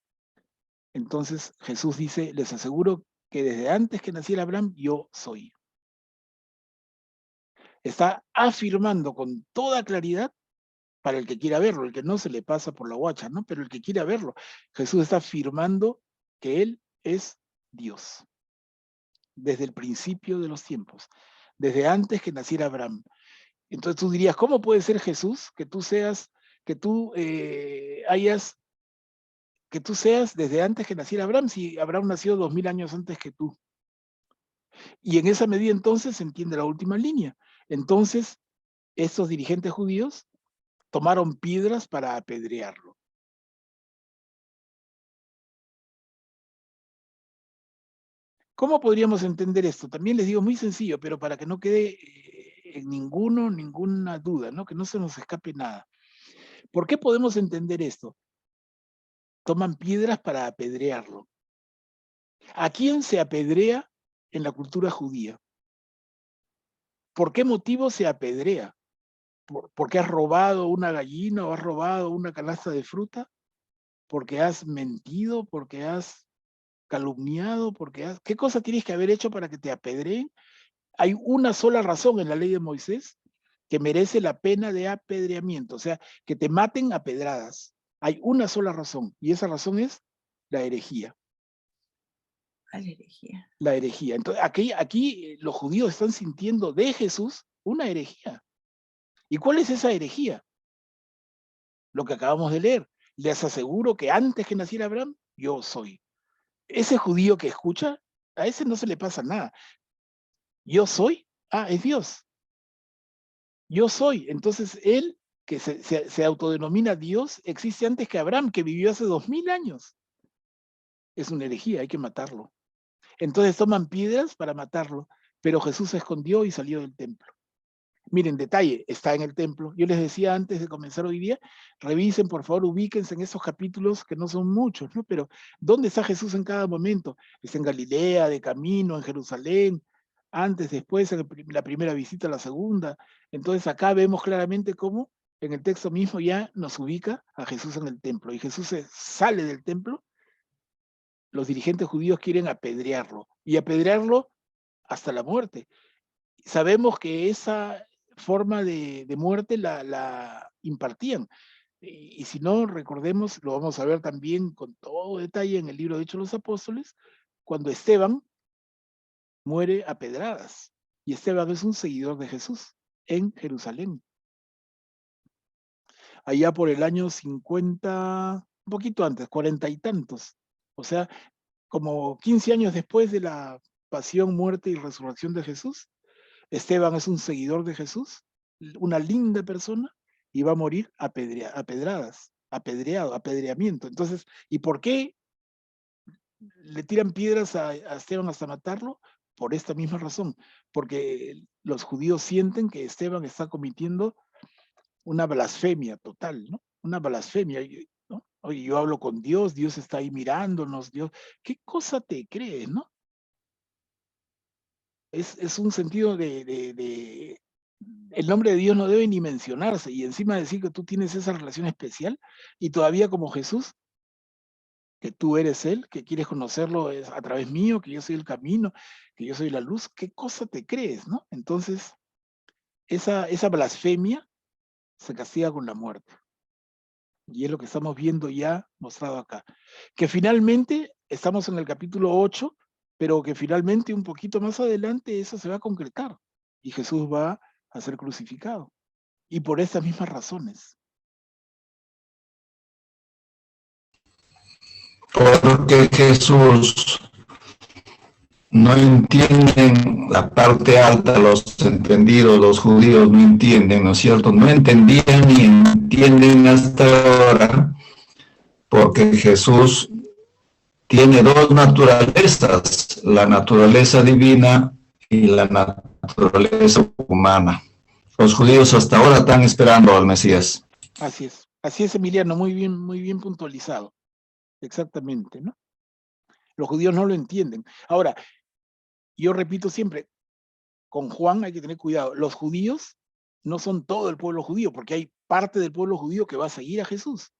Entonces Jesús dice, les aseguro que desde antes que naciera Abraham, yo soy. Está afirmando con toda claridad para el que quiera verlo, el que no se le pasa por la guacha, ¿no? Pero el que quiera verlo, Jesús está afirmando que Él es Dios. Desde el principio de los tiempos, desde antes que naciera Abraham. Entonces tú dirías, ¿cómo puede ser Jesús que tú seas desde antes que naciera Abraham, si Abraham nació 2000 años antes que tú? Y en esa medida entonces se entiende la última línea. Entonces, estos dirigentes judíos tomaron piedras para apedrearlo. ¿Cómo podríamos entender esto? También les digo muy sencillo, pero para que no quede en ninguna duda, ¿no? Que no se nos escape nada. ¿Por qué podemos entender esto? Toman piedras para apedrearlo. ¿A quién se apedrea en la cultura judía? ¿Por qué motivo se apedrea? ¿Porque has robado una gallina o has robado una canasta de fruta? ¿Porque has mentido? ¿Porque has calumniado? ¿Qué cosa tienes que haber hecho para que te apedreen? Hay una sola razón en la ley de Moisés que merece la pena de apedreamiento, o sea, que te maten a pedradas. Hay una sola razón, y esa razón es la herejía. A la herejía. La herejía. Entonces, aquí los judíos están sintiendo de Jesús una herejía. ¿Y cuál es esa herejía? Lo que acabamos de leer. Les aseguro que antes que naciera Abraham, yo soy. Ese judío que escucha, a ese no se le pasa nada. Yo soy, es Dios. Yo soy. Entonces él, que se autodenomina Dios, existe antes que Abraham, que vivió hace 2000 años. Es una herejía, hay que matarlo. Entonces toman piedras para matarlo, pero Jesús se escondió y salió del templo. Miren, detalle, está en el templo. Yo les decía antes de comenzar hoy día, revisen, por favor, ubíquense en esos capítulos que no son muchos, ¿no? Pero ¿dónde está Jesús en cada momento? Está en Galilea, de camino, en Jerusalén, antes, después, en la primera visita, la segunda. Entonces acá vemos claramente cómo en el texto mismo ya nos ubica a Jesús en el templo. Y Jesús sale del templo, los dirigentes judíos quieren apedrearlo, y apedrearlo hasta la muerte. Sabemos que esa forma de muerte la impartían. Y si no, recordemos, lo vamos a ver también con todo detalle en el libro de Hechos de los Apóstoles, cuando Esteban muere a pedradas. Y Esteban es un seguidor de Jesús en Jerusalén. Allá por el año 50, un poquito antes, 40 y tantos. O sea, como 15 años después de la pasión, muerte y resurrección de Jesús, Esteban es un seguidor de Jesús, una linda persona, y va a morir a pedradas, apedreamiento. Entonces, ¿y por qué le tiran piedras a Esteban hasta matarlo? Por esta misma razón, porque los judíos sienten que Esteban está cometiendo una blasfemia total, ¿no? Una blasfemia, ¿no? Oye, yo hablo con Dios, Dios está ahí mirándonos, Dios, ¿qué cosa te crees, no? Es un sentido de el nombre de Dios no debe ni mencionarse, y encima decir que tú tienes esa relación especial, y todavía como Jesús, que tú eres Él, que quieres conocerlo es a través mío, que yo soy el camino, que yo soy la luz, ¿qué cosa te crees, no? Entonces, esa blasfemia se castiga con la muerte. Y es lo que estamos viendo ya mostrado acá. Que finalmente, estamos en el capítulo 8, pero que finalmente un poquito más adelante eso se va a concretar. Y Jesús va a ser crucificado. Y por estas mismas razones. Porque Jesús no entienden la parte alta, los entendidos, los judíos no entienden, ¿no es cierto? No entendían ni entienden hasta ahora, porque Jesús tiene dos naturalezas, la naturaleza divina y la naturaleza humana. Los judíos hasta ahora están esperando al Mesías. Así es, Emiliano, muy bien puntualizado. Exactamente, ¿no? Los judíos no lo entienden. Ahora, yo repito siempre, con Juan hay que tener cuidado. Los judíos no son todo el pueblo judío, porque hay parte del pueblo judío que va a seguir a Jesús.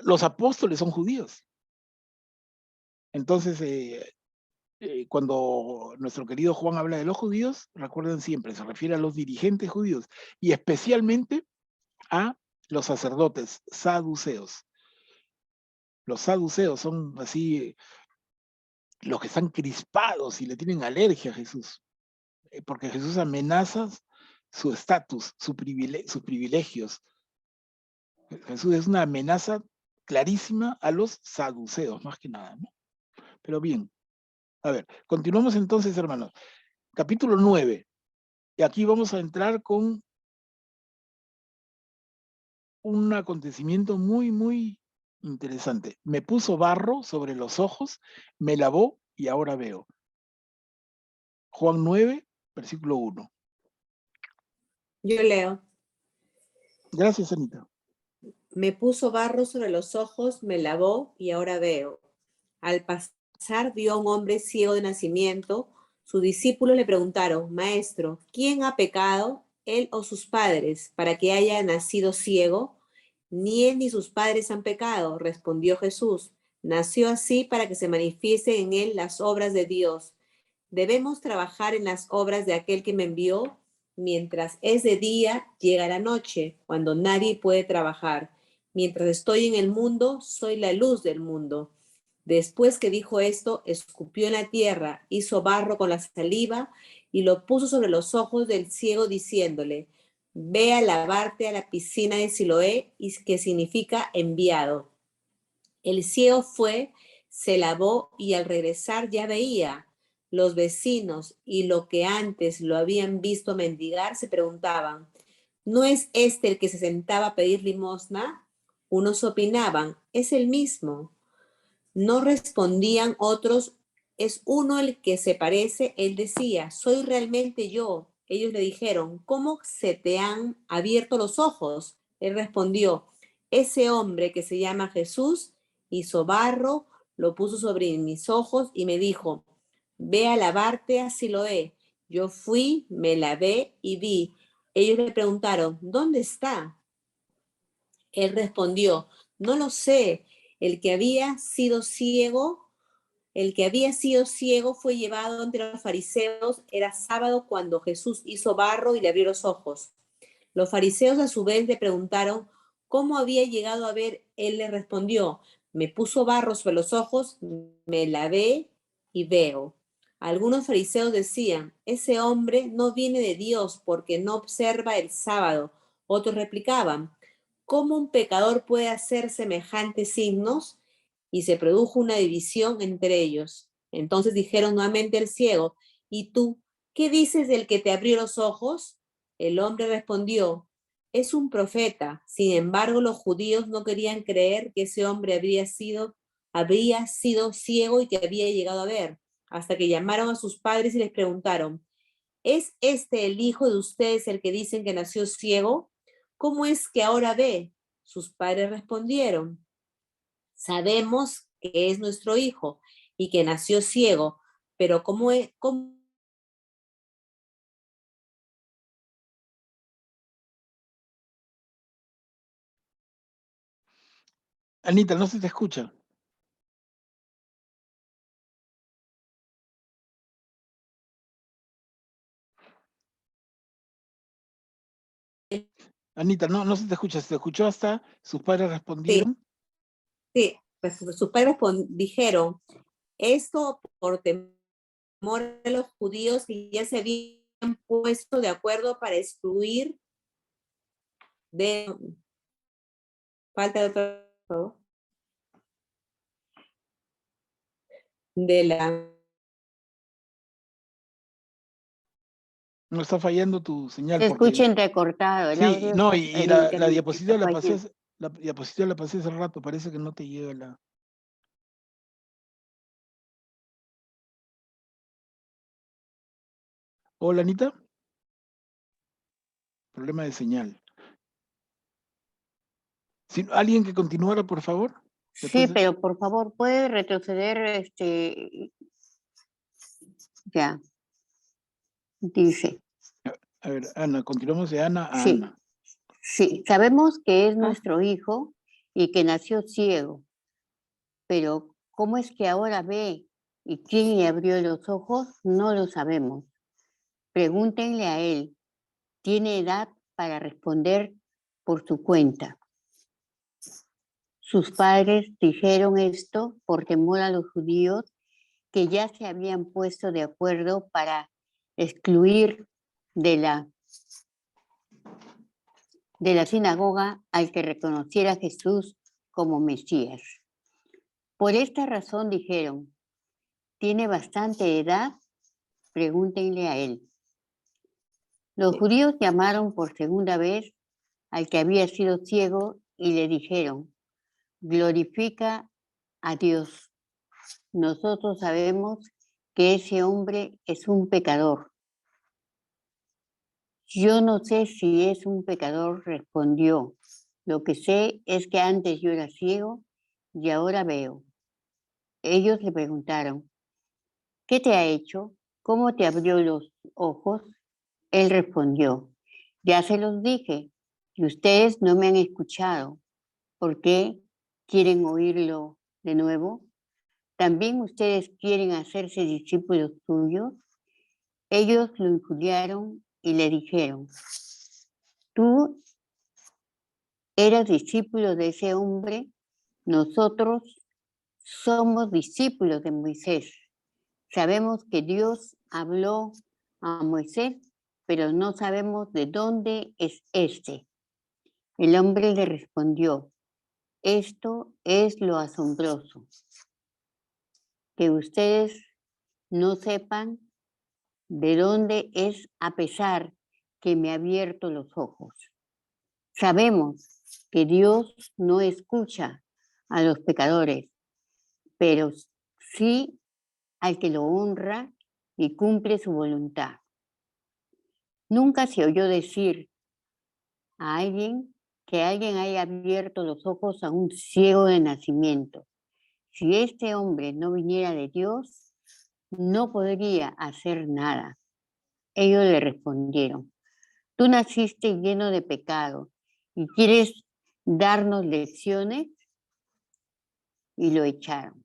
Los apóstoles son judíos. Entonces, cuando nuestro querido Juan habla de los judíos, recuerden siempre, se refiere a los dirigentes judíos y especialmente a los sacerdotes saduceos. Los saduceos son así los que están crispados y le tienen alergia a Jesús, porque Jesús amenaza su estatus, sus privilegios. Jesús es una amenaza clarísima a los saduceos, más que nada, ¿no? Pero bien, a ver, continuamos entonces, hermanos. Capítulo 9. Y aquí vamos a entrar con un acontecimiento muy interesante. Me puso barro sobre los ojos, me lavó y ahora veo. Juan 9, versículo 1. Yo leo. Gracias, Anita. Me puso barro sobre los ojos, me lavó y ahora veo. Al pasar vio a un hombre ciego de nacimiento. Sus discípulos le preguntaron, Maestro, ¿quién ha pecado, él o sus padres, para que haya nacido ciego? Ni él ni sus padres han pecado, respondió Jesús. Nació así para que se manifiesten en él las obras de Dios. Debemos trabajar en las obras de aquel que me envió. Mientras es de día, llega la noche, cuando nadie puede trabajar. Mientras estoy en el mundo, soy la luz del mundo. Después que dijo esto, escupió en la tierra, hizo barro con la saliva y lo puso sobre los ojos del ciego diciéndole, ve a lavarte a la piscina de Siloé, y que significa enviado. El ciego fue, se lavó y al regresar ya veía. Los vecinos y lo que antes lo habían visto mendigar se preguntaban, ¿no es este el que se sentaba a pedir limosna? Unos opinaban, es el mismo. No respondían otros, es uno el que se parece. Él decía, soy realmente yo. Ellos le dijeron, ¿cómo se te han abierto los ojos? Él respondió, ese hombre que se llama Jesús hizo barro, lo puso sobre mis ojos y me dijo, ve a lavarte a Siloé. Yo fui, me lavé y vi. Ellos le preguntaron, ¿dónde está? Él respondió, no lo sé. El que había sido ciego fue llevado entre los fariseos. Era sábado cuando Jesús hizo barro y le abrió los ojos. Los fariseos a su vez le preguntaron cómo había llegado a ver. Él les respondió, me puso barro sobre los ojos, me lavé y veo. Algunos fariseos decían, ese hombre no viene de Dios porque no observa el sábado. Otros replicaban, ¿cómo un pecador puede hacer semejantes signos? Y se produjo una división entre ellos. Entonces dijeron nuevamente al ciego, ¿y tú qué dices del que te abrió los ojos? El hombre respondió, es un profeta. Sin embargo, los judíos no querían creer que ese hombre habría sido ciego y que había llegado a ver, hasta que llamaron a sus padres y les preguntaron, ¿es este el hijo de ustedes el que dicen que nació ciego? ¿Cómo es que ahora ve? Sus padres respondieron, sabemos que es nuestro hijo y que nació ciego, pero ¿cómo Anita, no se te escucha. Anita, no se te escucha. Se te escuchó hasta sus padres respondieron. Sí, pues sus padres dijeron, esto por temor a los judíos que ya se habían puesto de acuerdo para excluir de falta de otro de la No está fallando tu señal Se porque escucha entrecortado, el sí, audio no, está, y el la internet diapositiva está la pasé, fallando. la diapositiva la pasé hace rato, parece que no te llega la. Hola, Anita. Problema de señal. Si, alguien que continuara, por favor. Sí, pero por favor, ¿puede retroceder? Ya, dice. A ver, Ana, continuamos de Ana a Sí, Ana. sí, sabemos que es nuestro hijo y que nació ciego, pero ¿cómo es que ahora ve y quién le abrió los ojos? No lo sabemos. Pregúntenle a él. Tiene edad para responder por su cuenta. Sus padres dijeron esto por temor a los judíos que ya se habían puesto de acuerdo para excluir de la sinagoga al que reconociera a Jesús como Mesías. Por esta razón dijeron, ¿tiene bastante edad? Pregúntenle a él. Los judíos llamaron por segunda vez al que había sido ciego y le dijeron, glorifica a Dios. Nosotros sabemos que ese hombre es un pecador. Yo no sé si es un pecador, respondió. Lo que sé es que antes yo era ciego y ahora veo. Ellos le preguntaron, ¿qué te ha hecho? ¿Cómo te abrió los ojos? Él respondió, ya se los dije y ustedes no me han escuchado. ¿Por qué quieren oírlo de nuevo? ¿También ustedes quieren hacerse discípulos suyos? Ellos lo injuriaron y le dijeron, tú eras discípulo de ese hombre, nosotros somos discípulos de Moisés. Sabemos que Dios habló a Moisés, pero no sabemos de dónde es este. El hombre le respondió, esto es lo asombroso, que ustedes no sepan de dónde es a pesar que me ha abierto los ojos. Sabemos que Dios no escucha a los pecadores, pero sí al que lo honra y cumple su voluntad. Nunca se oyó decir a alguien que alguien haya abierto los ojos a un ciego de nacimiento. Si este hombre no viniera de Dios, no podría hacer nada. Ellos le respondieron, tú naciste lleno de pecado y quieres darnos lecciones, y lo echaron.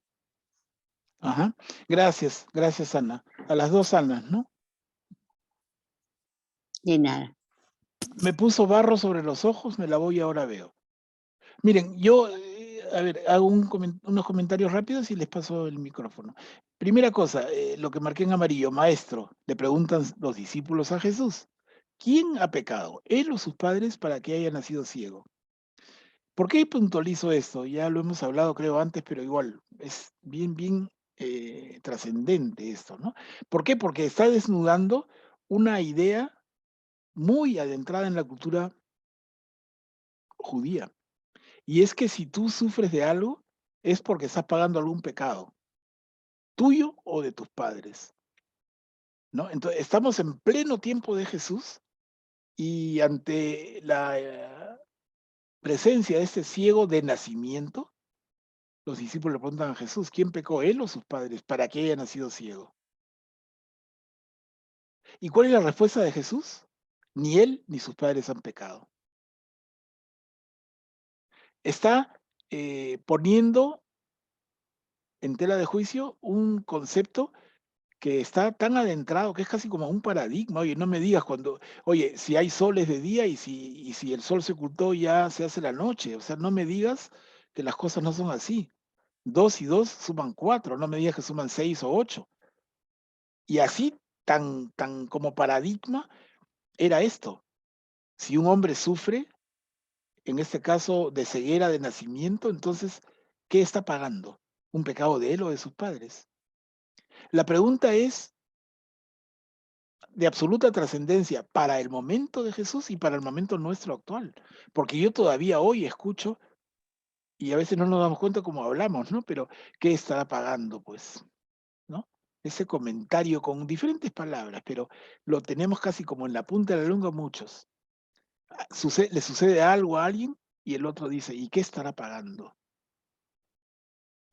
Ajá. Gracias, gracias, Ana. A las dos Anas, ¿no? De nada. Me puso barro sobre los ojos, me lavó y ahora veo. Miren, yo, a ver, hago unos comentarios rápidos y les paso el micrófono. Primera cosa, lo que marqué en amarillo, maestro, le preguntan los discípulos a Jesús, ¿quién ha pecado, él o sus padres, para que haya nacido ciego? ¿Por qué puntualizo esto? Ya lo hemos hablado, creo, antes, pero igual, es bien trascendente esto, ¿no? ¿Por qué? Porque está desnudando una idea muy adentrada en la cultura judía. Y es que si tú sufres de algo, es porque estás pagando algún pecado, tuyo o de tus padres, ¿no? Entonces, estamos en pleno tiempo de Jesús y ante la presencia de este ciego de nacimiento, los discípulos le preguntan a Jesús, ¿quién pecó, él o sus padres, para que haya nacido ciego? ¿Y cuál es la respuesta de Jesús? Ni él ni sus padres han pecado. Está poniendo en tela de juicio un concepto que está tan adentrado que es casi como un paradigma. Oye, no me digas oye, si hay sol es de día y si el sol se ocultó ya se hace la noche. O sea, no me digas que las cosas no son así. 2 y 2 suman 4, no me digas que suman 6 o 8. Y así, tan como paradigma, era esto. Si un hombre sufre, en este caso de ceguera de nacimiento, entonces, ¿qué está pagando? ¿Un pecado de él o de sus padres? La pregunta es de absoluta trascendencia para el momento de Jesús y para el momento nuestro actual. Porque yo todavía hoy escucho, y a veces no nos damos cuenta cómo hablamos, ¿no? Pero, ¿qué estará pagando, pues? ¿No? Ese comentario con diferentes palabras, pero lo tenemos casi como en la punta de la lengua muchos. Le sucede algo a alguien y el otro dice, ¿y qué estará pagando?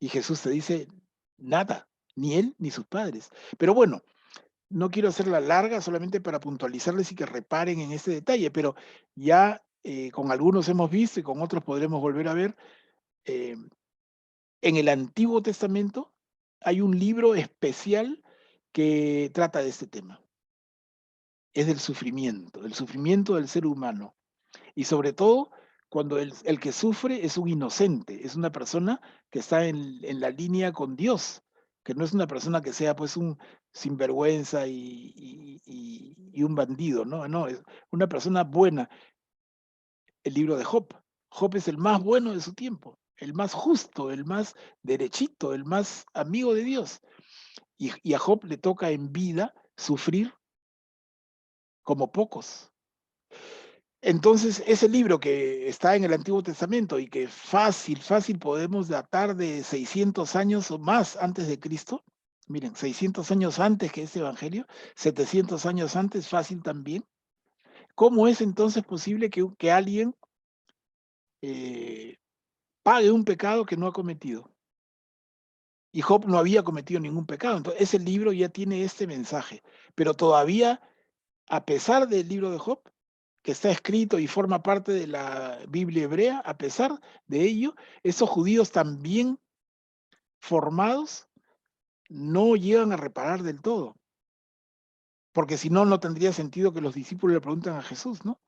Y Jesús te dice, nada, ni él ni sus padres. Pero bueno, no quiero hacerla larga solamente para puntualizarles y que reparen en este detalle, pero ya con algunos hemos visto y con otros podremos volver a ver. En el Antiguo Testamento hay un libro especial que trata de este tema. Es del sufrimiento del ser humano. Y sobre todo, cuando el que sufre es un inocente, es una persona que está en la línea con Dios, que no es una persona que sea pues un sinvergüenza y un bandido, ¿no? No, es una persona buena. El libro de Job. Job es el más bueno de su tiempo, el más justo, el más derechito, el más amigo de Dios. Y a Job le toca en vida sufrir como pocos. Entonces, ese libro que está en el Antiguo Testamento y que fácil podemos datar de 600 años o más antes de Cristo, miren, 600 años antes que este Evangelio, 700 años antes, fácil también. ¿Cómo es entonces posible que alguien pague un pecado que no ha cometido? Y Job no había cometido ningún pecado. Entonces, ese libro ya tiene este mensaje. Pero todavía, a pesar del libro de Job, que está escrito y forma parte de la Biblia hebrea, a pesar de ello, esos judíos también formados no llegan a reparar del todo. Porque si no, no tendría sentido que los discípulos le preguntan a Jesús, ¿no?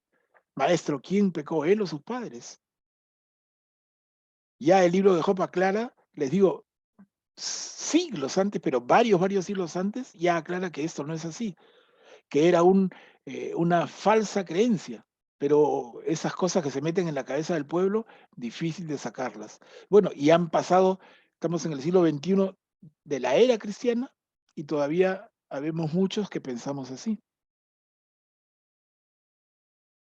Maestro, ¿quién pecó, él o sus padres? Ya el libro de Job aclara, les digo, siglos antes, pero varios siglos antes, ya aclara que esto no es así, que era una falsa creencia, pero esas cosas que se meten en la cabeza del pueblo, difícil de sacarlas. Bueno, y han pasado, estamos en el siglo XXI de la era cristiana y todavía habemos muchos que pensamos así,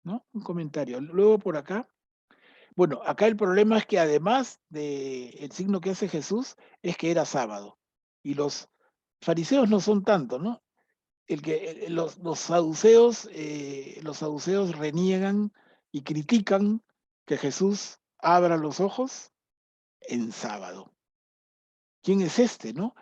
¿no? Un comentario. Luego por acá. Bueno, acá el problema es que además del signo que hace Jesús, es que era sábado. Y los fariseos no son tanto, ¿no? Los saduceos reniegan y critican que Jesús abra los ojos en sábado. ¿Quién es este, no?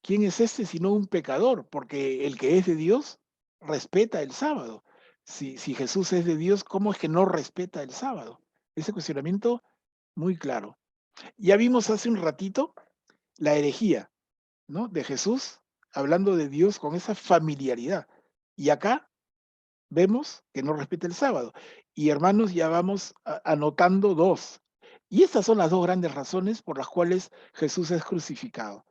¿Quién es este sino un pecador? Porque el que es de Dios respeta el sábado. Si Jesús es de Dios, ¿cómo es que no respeta el sábado? Ese cuestionamiento muy claro. Ya vimos hace un ratito la herejía, ¿no? De Jesús hablando de Dios con esa familiaridad. Y acá vemos que no respeta el sábado. Y hermanos, ya vamos anotando dos. Y estas son las dos grandes razones por las cuales Jesús es crucificado,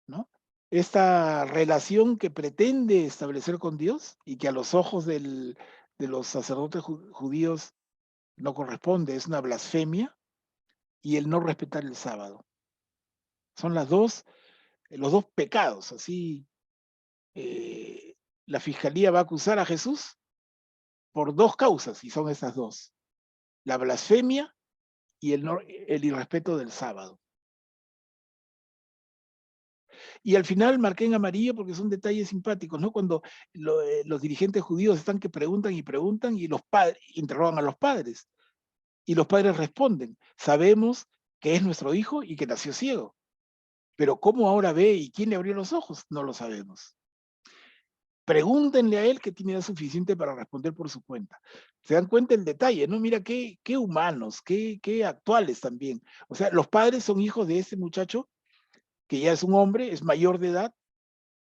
¿no? Esta relación que pretende establecer con Dios y que a los ojos de los sacerdotes judíos no corresponde, es una blasfemia, y el no respetar el sábado. Son los dos pecados, así. La fiscalía va a acusar a Jesús por dos causas, y son esas dos: la blasfemia y el irrespeto del sábado. Y al final marqué en amarillo porque son detalles simpáticos, ¿no? Cuando los dirigentes judíos están que preguntan y preguntan, y los padres interrogan a los padres, y los padres responden: sabemos que es nuestro hijo y que nació ciego, pero ¿cómo ahora ve y quién le abrió los ojos? No lo sabemos. Pregúntenle a él, que tiene edad suficiente para responder por su cuenta. Se dan cuenta el detalle, ¿no? Mira qué humanos, qué actuales también. O sea, los padres son hijos de ese muchacho que ya es un hombre, es mayor de edad,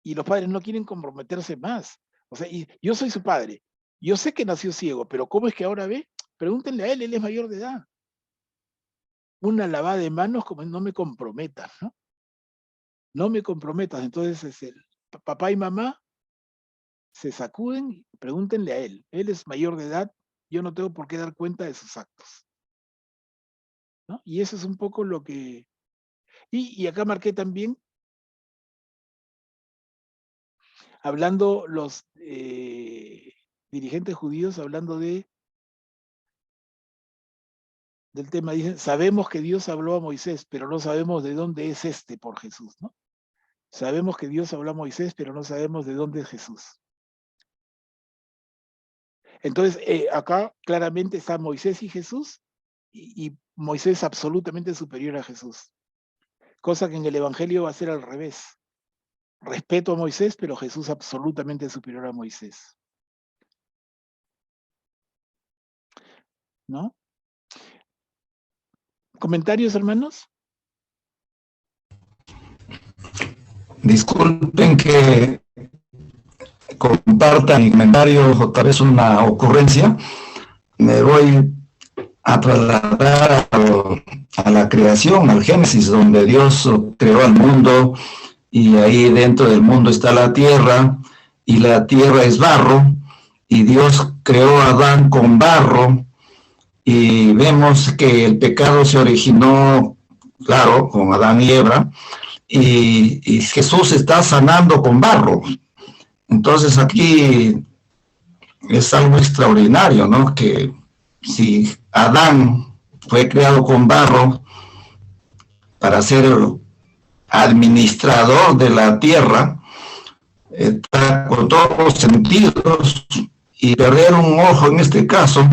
y los padres no quieren comprometerse más. O sea, y yo soy su padre, yo sé que nació ciego, pero ¿cómo es que ahora ve? Pregúntenle a él es mayor de edad. Una lavada de manos, como no me comprometas, ¿no? No me comprometas. Entonces es el papá y mamá se sacuden y pregúntenle a él. Él es mayor de edad, yo no tengo por qué dar cuenta de sus actos, ¿no? Y eso es un poco lo que... Y acá marqué también, hablando los dirigentes judíos, hablando del tema, dicen: sabemos que Dios habló a Moisés, pero no sabemos de dónde es este por Jesús, ¿no? Sabemos que Dios habló a Moisés, pero no sabemos de dónde es Jesús. Entonces, acá claramente está Moisés y Jesús, y Moisés absolutamente superior a Jesús. Cosa que en el Evangelio va a ser al revés. Respeto a Moisés, pero Jesús absolutamente superior a Moisés, ¿no? ¿Comentarios, hermanos? Disculpen que comparta mi comentario, o tal vez una ocurrencia. Me voy a trasladar a la creación, al Génesis, donde Dios creó al mundo, y ahí dentro del mundo está la tierra, y la tierra es barro, y Dios creó a Adán con barro, y vemos que el pecado se originó, claro, con Adán y Eva, y Jesús está sanando con barro. Entonces aquí es algo extraordinario, ¿no? Que si Adán fue creado con barro para ser administrador de la tierra, está con todos los sentidos, y perder un ojo en este caso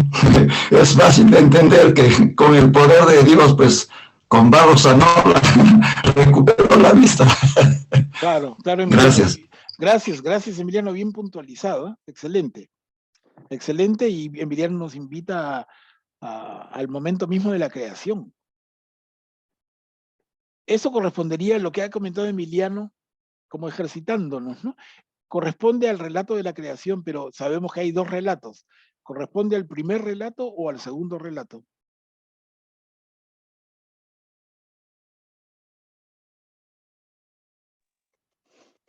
es fácil de entender que con el poder de Dios, pues con barro sanó, recuperó la vista. Claro, Emiliano. Gracias. Gracias, Emiliano, bien puntualizado, ¿eh? Excelente. Excelente, y Emiliano nos invita al momento mismo de la creación. Eso correspondería a lo que ha comentado Emiliano, como ejercitándonos, ¿no? Corresponde al relato de la creación, pero sabemos que hay dos relatos. ¿Corresponde al primer relato o al segundo relato?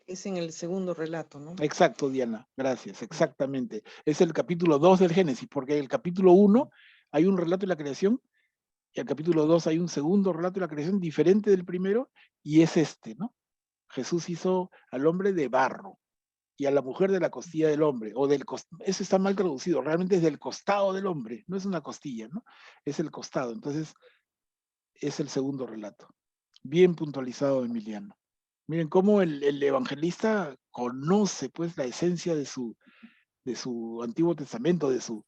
Es en el segundo relato, ¿no? Exacto, Diana, gracias, exactamente. Es el capítulo 2 del Génesis, porque en el capítulo 1 hay un relato de la creación, y en el capítulo 2 hay un segundo relato de la creación diferente del primero, y es este, ¿no? Jesús hizo al hombre de barro y a la mujer de la costilla del hombre, o eso está mal traducido, realmente es del costado del hombre, no es una costilla, ¿no? Es el costado, entonces es el segundo relato. Bien puntualizado, Emiliano. Miren cómo el evangelista conoce pues la esencia de su Antiguo Testamento, de su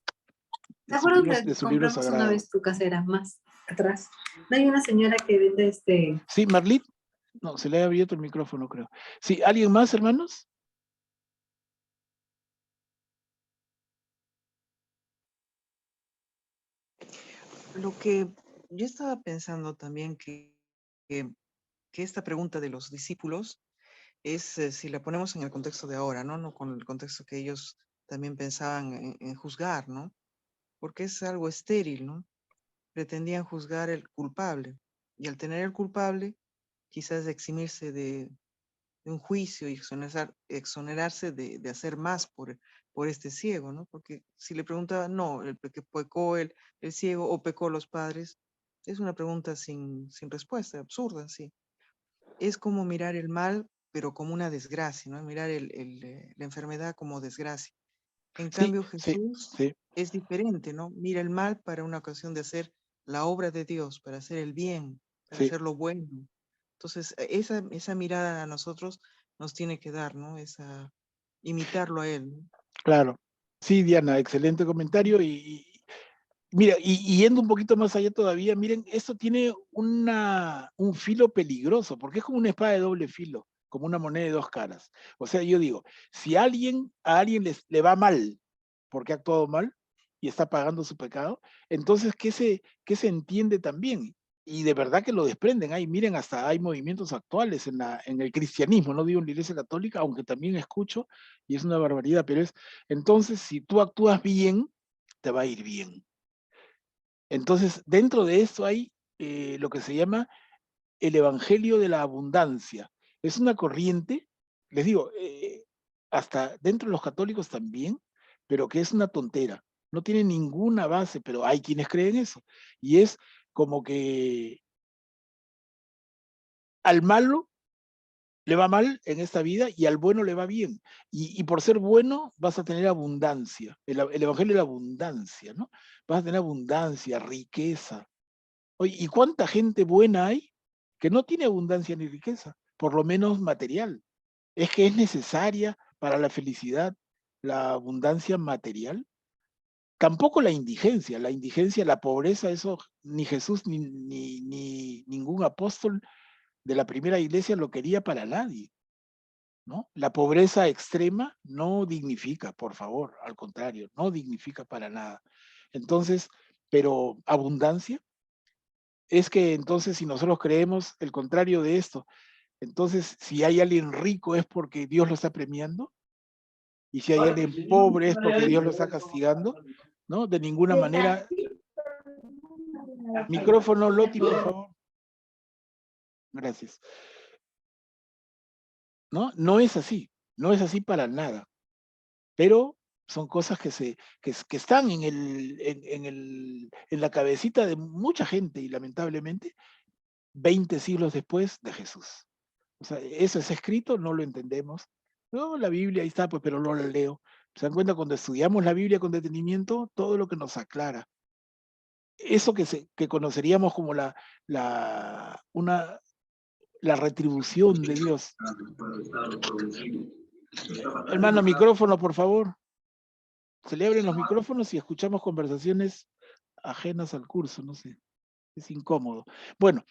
¿Te acuerdas libro, que de su libro compramos una sagrado. vez tu casera más atrás? No hay una señora que vende Sí, Marlit. No, se le ha abierto el micrófono, creo. Sí, ¿alguien más, hermanos? Lo que yo estaba pensando también que esta pregunta de los discípulos es, si la ponemos en el contexto de ahora, ¿no? No con el contexto que ellos también pensaban en juzgar, ¿no? Porque es algo estéril, ¿no? Pretendían juzgar el culpable, y al tener el culpable, quizás eximirse de un juicio y exonerarse de hacer más por este ciego, ¿no? Porque si le preguntaba, no, que pecó el ciego o pecó los padres, es una pregunta sin respuesta, absurda, sí. Es como mirar el mal, pero como una desgracia, ¿no? Mirar la enfermedad como desgracia. En Sí, cambio, sí, Jesús sí, es diferente, ¿no? Mira el mal para una ocasión de hacer la obra de Dios, para hacer el bien, para sí, hacer lo bueno. Entonces, esa mirada a nosotros nos tiene que dar, ¿no? Imitarlo a Él, ¿no? claro. Sí, Diana, excelente comentario. Mira, y yendo un poquito más allá todavía, miren, esto tiene un filo peligroso, porque es como una espada de doble filo, como una moneda de dos caras. O sea, yo digo, si a alguien le va mal porque ha actuado mal y está pagando su pecado, entonces, qué se entiende también? Y de verdad que lo desprenden. Miren, hasta hay movimientos actuales en el cristianismo, no digo en la Iglesia Católica, aunque también escucho, y es una barbaridad, pero entonces, si tú actúas bien, te va a ir bien. Entonces, dentro de esto hay lo que se llama el Evangelio de la Abundancia. Es una corriente, les digo, hasta dentro de los católicos también, pero que es una tontera. No tiene ninguna base, pero hay quienes creen eso. Y es como que al malo le va mal en esta vida y al bueno le va bien. Y por ser bueno vas a tener abundancia. El Evangelio de la Abundancia, ¿no? Vas a tener abundancia, riqueza. Oye, ¿y cuánta gente buena hay que no tiene abundancia ni riqueza? Por lo menos material. ¿Es que es necesaria para la felicidad la abundancia material? Tampoco la indigencia, la pobreza, eso ni Jesús ni ningún apóstol de la primera iglesia lo quería para nadie, ¿no? La pobreza extrema no dignifica, por favor, al contrario, no dignifica para nada. Entonces, pero abundancia, es que entonces si nosotros creemos el contrario de esto, entonces si hay alguien rico es porque Dios lo está premiando, y si hay alguien pobre es porque Dios lo está castigando, ¿no? De ninguna manera. Micrófono, Loti, por favor. Gracias. ¿No? No es así, no es así para nada, pero son cosas que están en la cabecita de mucha gente y lamentablemente 20 siglos después de Jesús. O sea, eso es escrito, no lo entendemos. No, la Biblia ahí está, pues, pero no la leo. ¿Se dan cuenta? Cuando estudiamos la Biblia con detenimiento, todo lo que nos aclara. Eso que conoceríamos como la retribución de Dios. Hermano, micrófono, por favor. Se le abren los micrófonos y escuchamos conversaciones ajenas al curso, no sé. Es incómodo. Bueno,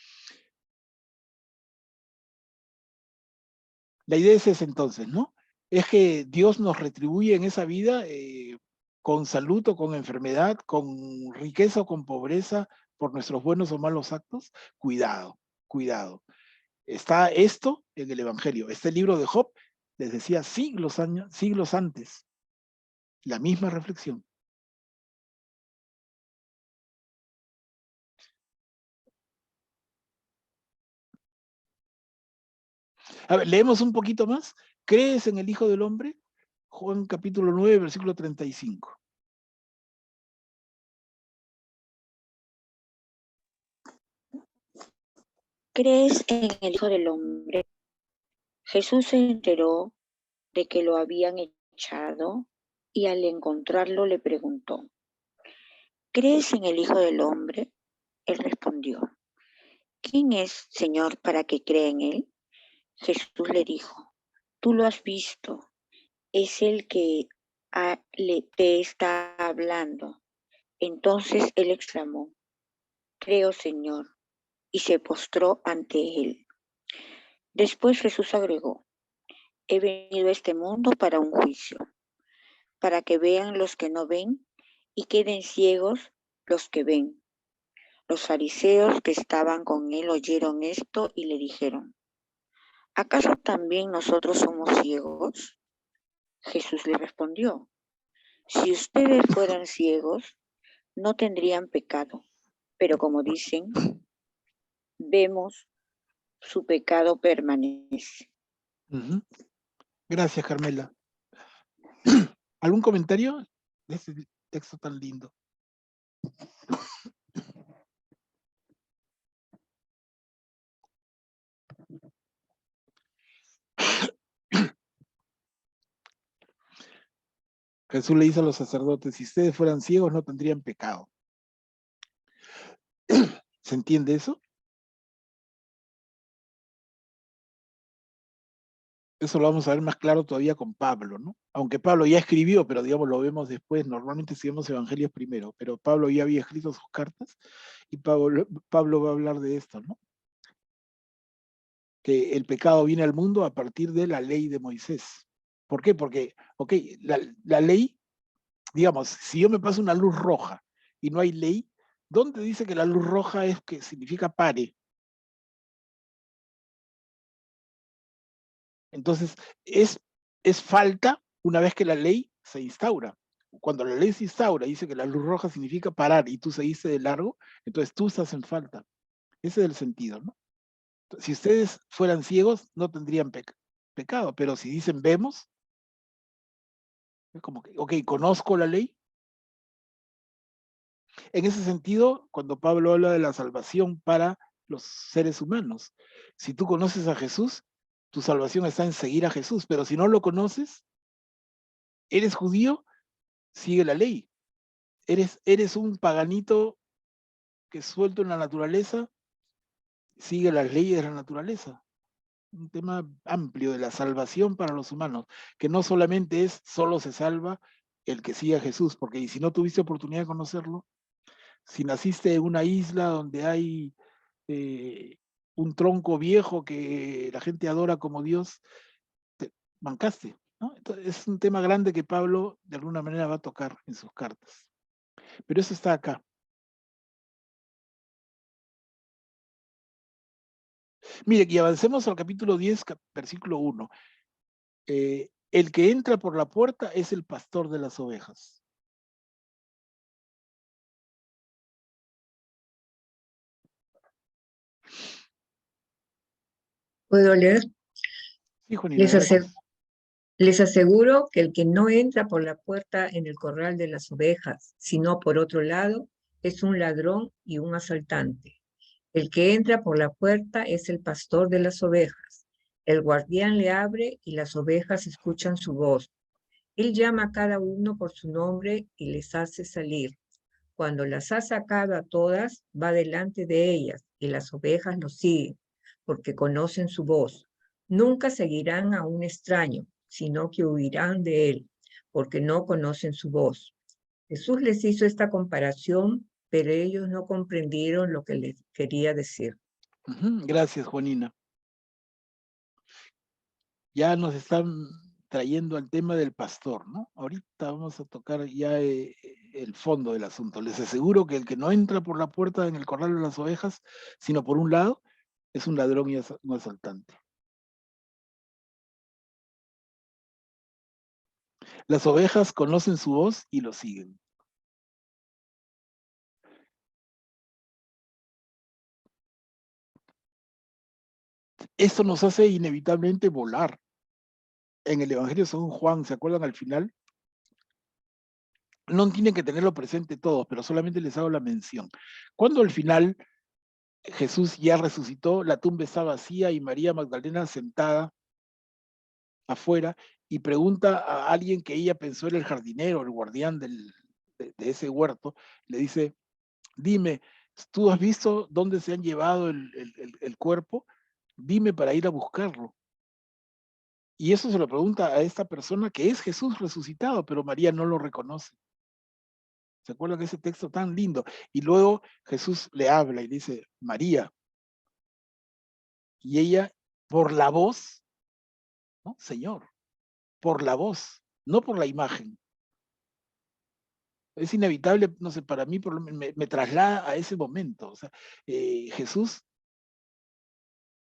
la idea es esa entonces, ¿no? Es que Dios nos retribuye en esa vida con salud o con enfermedad, con riqueza o con pobreza, por nuestros buenos o malos actos. Cuidado, cuidado. Está esto en el Evangelio. Este libro de Job les decía siglos antes, la misma reflexión. A ver, leemos un poquito más. ¿Crees en el Hijo del Hombre? Juan capítulo 9, versículo 35. ¿Crees en el Hijo del Hombre? Jesús se enteró de que lo habían echado y al encontrarlo le preguntó, ¿crees en el Hijo del Hombre? Él respondió, ¿quién es, Señor, para que crea en él? Jesús le dijo, tú lo has visto, es el que te está hablando. Entonces él exclamó, creo, Señor, y se postró ante él. Después Jesús agregó, he venido a este mundo para un juicio, para que vean los que no ven y queden ciegos los que ven. Los fariseos que estaban con él oyeron esto y le dijeron, ¿acaso también nosotros somos ciegos? Jesús le respondió, si ustedes fueran ciegos, no tendrían pecado, pero como dicen, vemos, su pecado permanece. Gracias, Carmela. ¿Algún comentario de este texto tan lindo? Jesús le dice a los sacerdotes, si ustedes fueran ciegos no tendrían pecado. ¿Se entiende eso? Eso lo vamos a ver más claro todavía con Pablo, ¿no? Aunque Pablo ya escribió, pero digamos lo vemos después, normalmente seguimos evangelios primero, pero Pablo ya había escrito sus cartas y Pablo va a hablar de esto, ¿no? Que el pecado viene al mundo a partir de la ley de Moisés. ¿Por qué? Porque, ok, la ley, digamos, si yo me paso una luz roja y no hay ley, ¿dónde dice que la luz roja es que significa pare? Entonces, es falta una vez que la ley se instaura. Cuando la ley se instaura, dice que la luz roja significa parar y tú seguiste de largo, entonces tú estás en falta. Ese es el sentido, ¿no? Si ustedes fueran ciegos, no tendrían pecado, pero si dicen vemos, es como que, ok, conozco la ley. En ese sentido, cuando Pablo habla de la salvación para los seres humanos, si tú conoces a Jesús, tu salvación está en seguir a Jesús, pero si no lo conoces, eres judío, sigue la ley. Eres un paganito que suelto en la naturaleza, sigue las leyes de la naturaleza. Un tema amplio de la salvación para los humanos, que no solamente es solo se salva el que sigue a Jesús, porque si no tuviste oportunidad de conocerlo, si naciste en una isla donde hay un tronco viejo que la gente adora como Dios, te mancaste, ¿no? Entonces, es un tema grande que Pablo de alguna manera va a tocar en sus cartas. Pero eso está acá. Mire, y avancemos al capítulo 10, versículo 1. El que entra por la puerta es el pastor de las ovejas. ¿Puedo leer? Sí, Juanita, Les, ase- gracias. les aseguro que el que no entra por la puerta en el corral de las ovejas, sino por otro lado, es un ladrón y un asaltante. El que entra por la puerta es el pastor de las ovejas. El guardián le abre y las ovejas escuchan su voz. Él llama a cada uno por su nombre y les hace salir. Cuando las ha sacado a todas, va delante de ellas y las ovejas lo siguen, porque conocen su voz. Nunca seguirán a un extraño, sino que huirán de él, porque no conocen su voz. Jesús les hizo esta comparación, pero ellos no comprendieron lo que les quería decir. Gracias, Juanina. Ya nos están trayendo al tema del pastor, ¿no? Ahorita vamos a tocar ya el fondo del asunto. Les aseguro que el que no entra por la puerta en el corral de las ovejas, sino por un lado, es un ladrón y un asaltante. Las ovejas conocen su voz y lo siguen. Esto nos hace inevitablemente volar. en el Evangelio según Juan, ¿se acuerdan al final? No tienen que tenerlo presente todos, pero solamente les hago la mención. Cuando al final Jesús ya resucitó, la tumba está vacía y María Magdalena sentada afuera y pregunta a alguien que ella pensó era el jardinero, el guardián de ese huerto, le dice, dime, ¿tú has visto dónde se han llevado el cuerpo? Dime para ir a buscarlo. Y eso se lo pregunta a esta persona que es Jesús resucitado, pero María no lo reconoce. ¿Se acuerdan de ese texto tan lindo? Y luego Jesús le habla y dice, María. Y ella, por la voz, ¿no? Señor, por la voz, no por la imagen. Es inevitable, no sé, para mí me traslada a ese momento. O sea, Jesús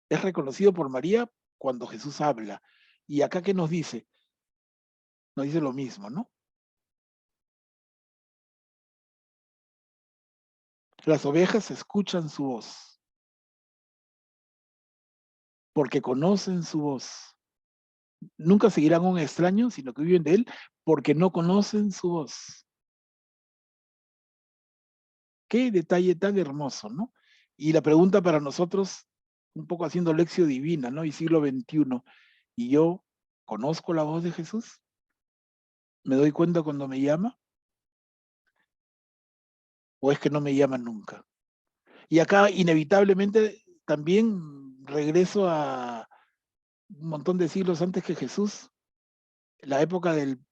es reconocido por María cuando Jesús habla. Y acá, ¿qué nos dice? Nos dice lo mismo, ¿no? Las ovejas escuchan su voz, porque conocen su voz. Nunca seguirán a un extraño, sino que viven de él, porque no conocen su voz. Qué detalle tan hermoso, ¿no? Y la pregunta para nosotros, un poco haciendo lección divina, ¿no? Y siglo XXI, ¿y yo conozco la voz de Jesús? ¿Me doy cuenta cuando me llama? ¿O es que no me llama nunca? Y acá, inevitablemente, también regreso a un montón de siglos antes que Jesús, la época del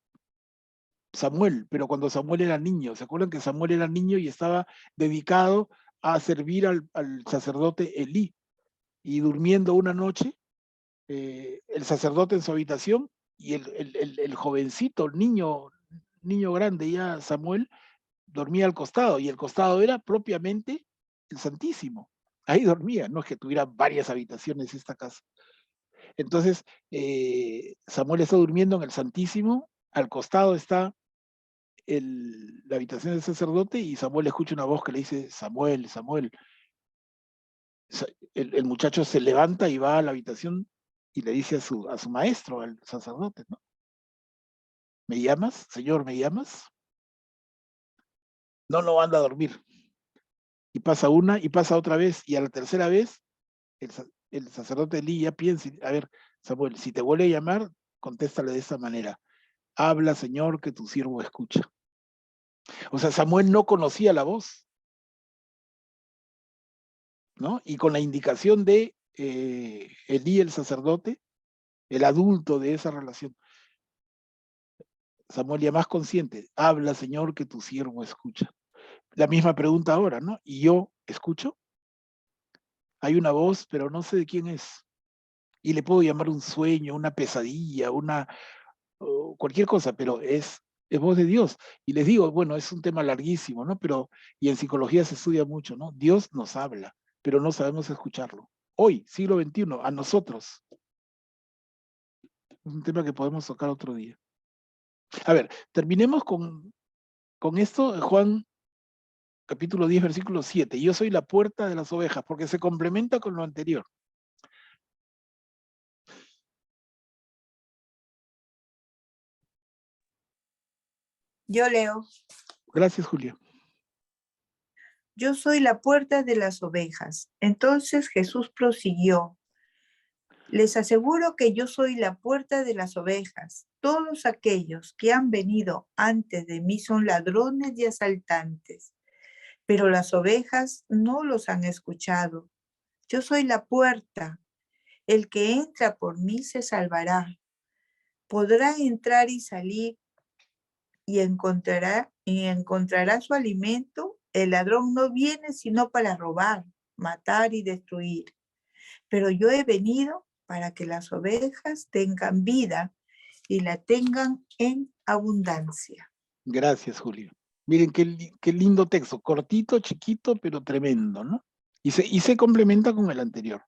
Samuel, pero cuando Samuel era niño. ¿Se acuerdan que Samuel era niño y estaba dedicado a servir al sacerdote Elí? Y durmiendo una noche, el sacerdote en su habitación y el jovencito, el niño grande ya, Samuel, dormía al costado, y el costado era propiamente el Santísimo. Ahí dormía, no es que tuviera varias habitaciones esta casa. Entonces, Samuel está durmiendo en el Santísimo, al costado está la habitación del sacerdote, y Samuel escucha una voz que le dice, Samuel, Samuel. El muchacho se levanta y va a la habitación y le dice a su maestro, al sacerdote, ¿no? ¿Me llamas? Señor, ¿me llamas? No, no, anda a dormir. Y pasa una y pasa otra vez, y a la tercera vez el sacerdote Elí ya piensa, a ver, Samuel, si te vuelve a llamar, contéstale de esta manera, habla, Señor, que tu siervo escucha. O sea, Samuel no conocía la voz, ¿no? Y con la indicación de Elí, el sacerdote, el adulto de esa relación, Samuel ya más consciente, habla, Señor, que tu siervo escucha. La misma pregunta ahora, ¿no? ¿Y yo escucho? Hay una voz, pero no sé de quién es. Y le puedo llamar un sueño, una pesadilla, cualquier cosa, pero es voz de Dios. Y les digo, bueno, es un tema larguísimo, ¿no? Pero, y en psicología se estudia mucho, ¿no? Dios nos habla, pero no sabemos escucharlo. Hoy, siglo XXI, a nosotros. Es un tema que podemos tocar otro día. A ver, terminemos con esto, Juan capítulo 10, versículo 7. Yo soy la puerta de las ovejas, porque se complementa con lo anterior. Yo leo. Gracias, Julia. Yo soy la puerta de las ovejas. Entonces Jesús prosiguió. Les aseguro que yo soy la puerta de las ovejas. Todos aquellos que han venido antes de mí son ladrones y asaltantes, pero las ovejas no los han escuchado. Yo soy la puerta. El que entra por mí se salvará. Podrá entrar y salir y encontrará su alimento. El ladrón no viene sino para robar, matar y destruir. Pero yo he venido para que las ovejas tengan vida y la tengan en abundancia. Gracias, Julio. Miren qué lindo texto, cortito, chiquito, pero tremendo, ¿no? Y se complementa con el anterior.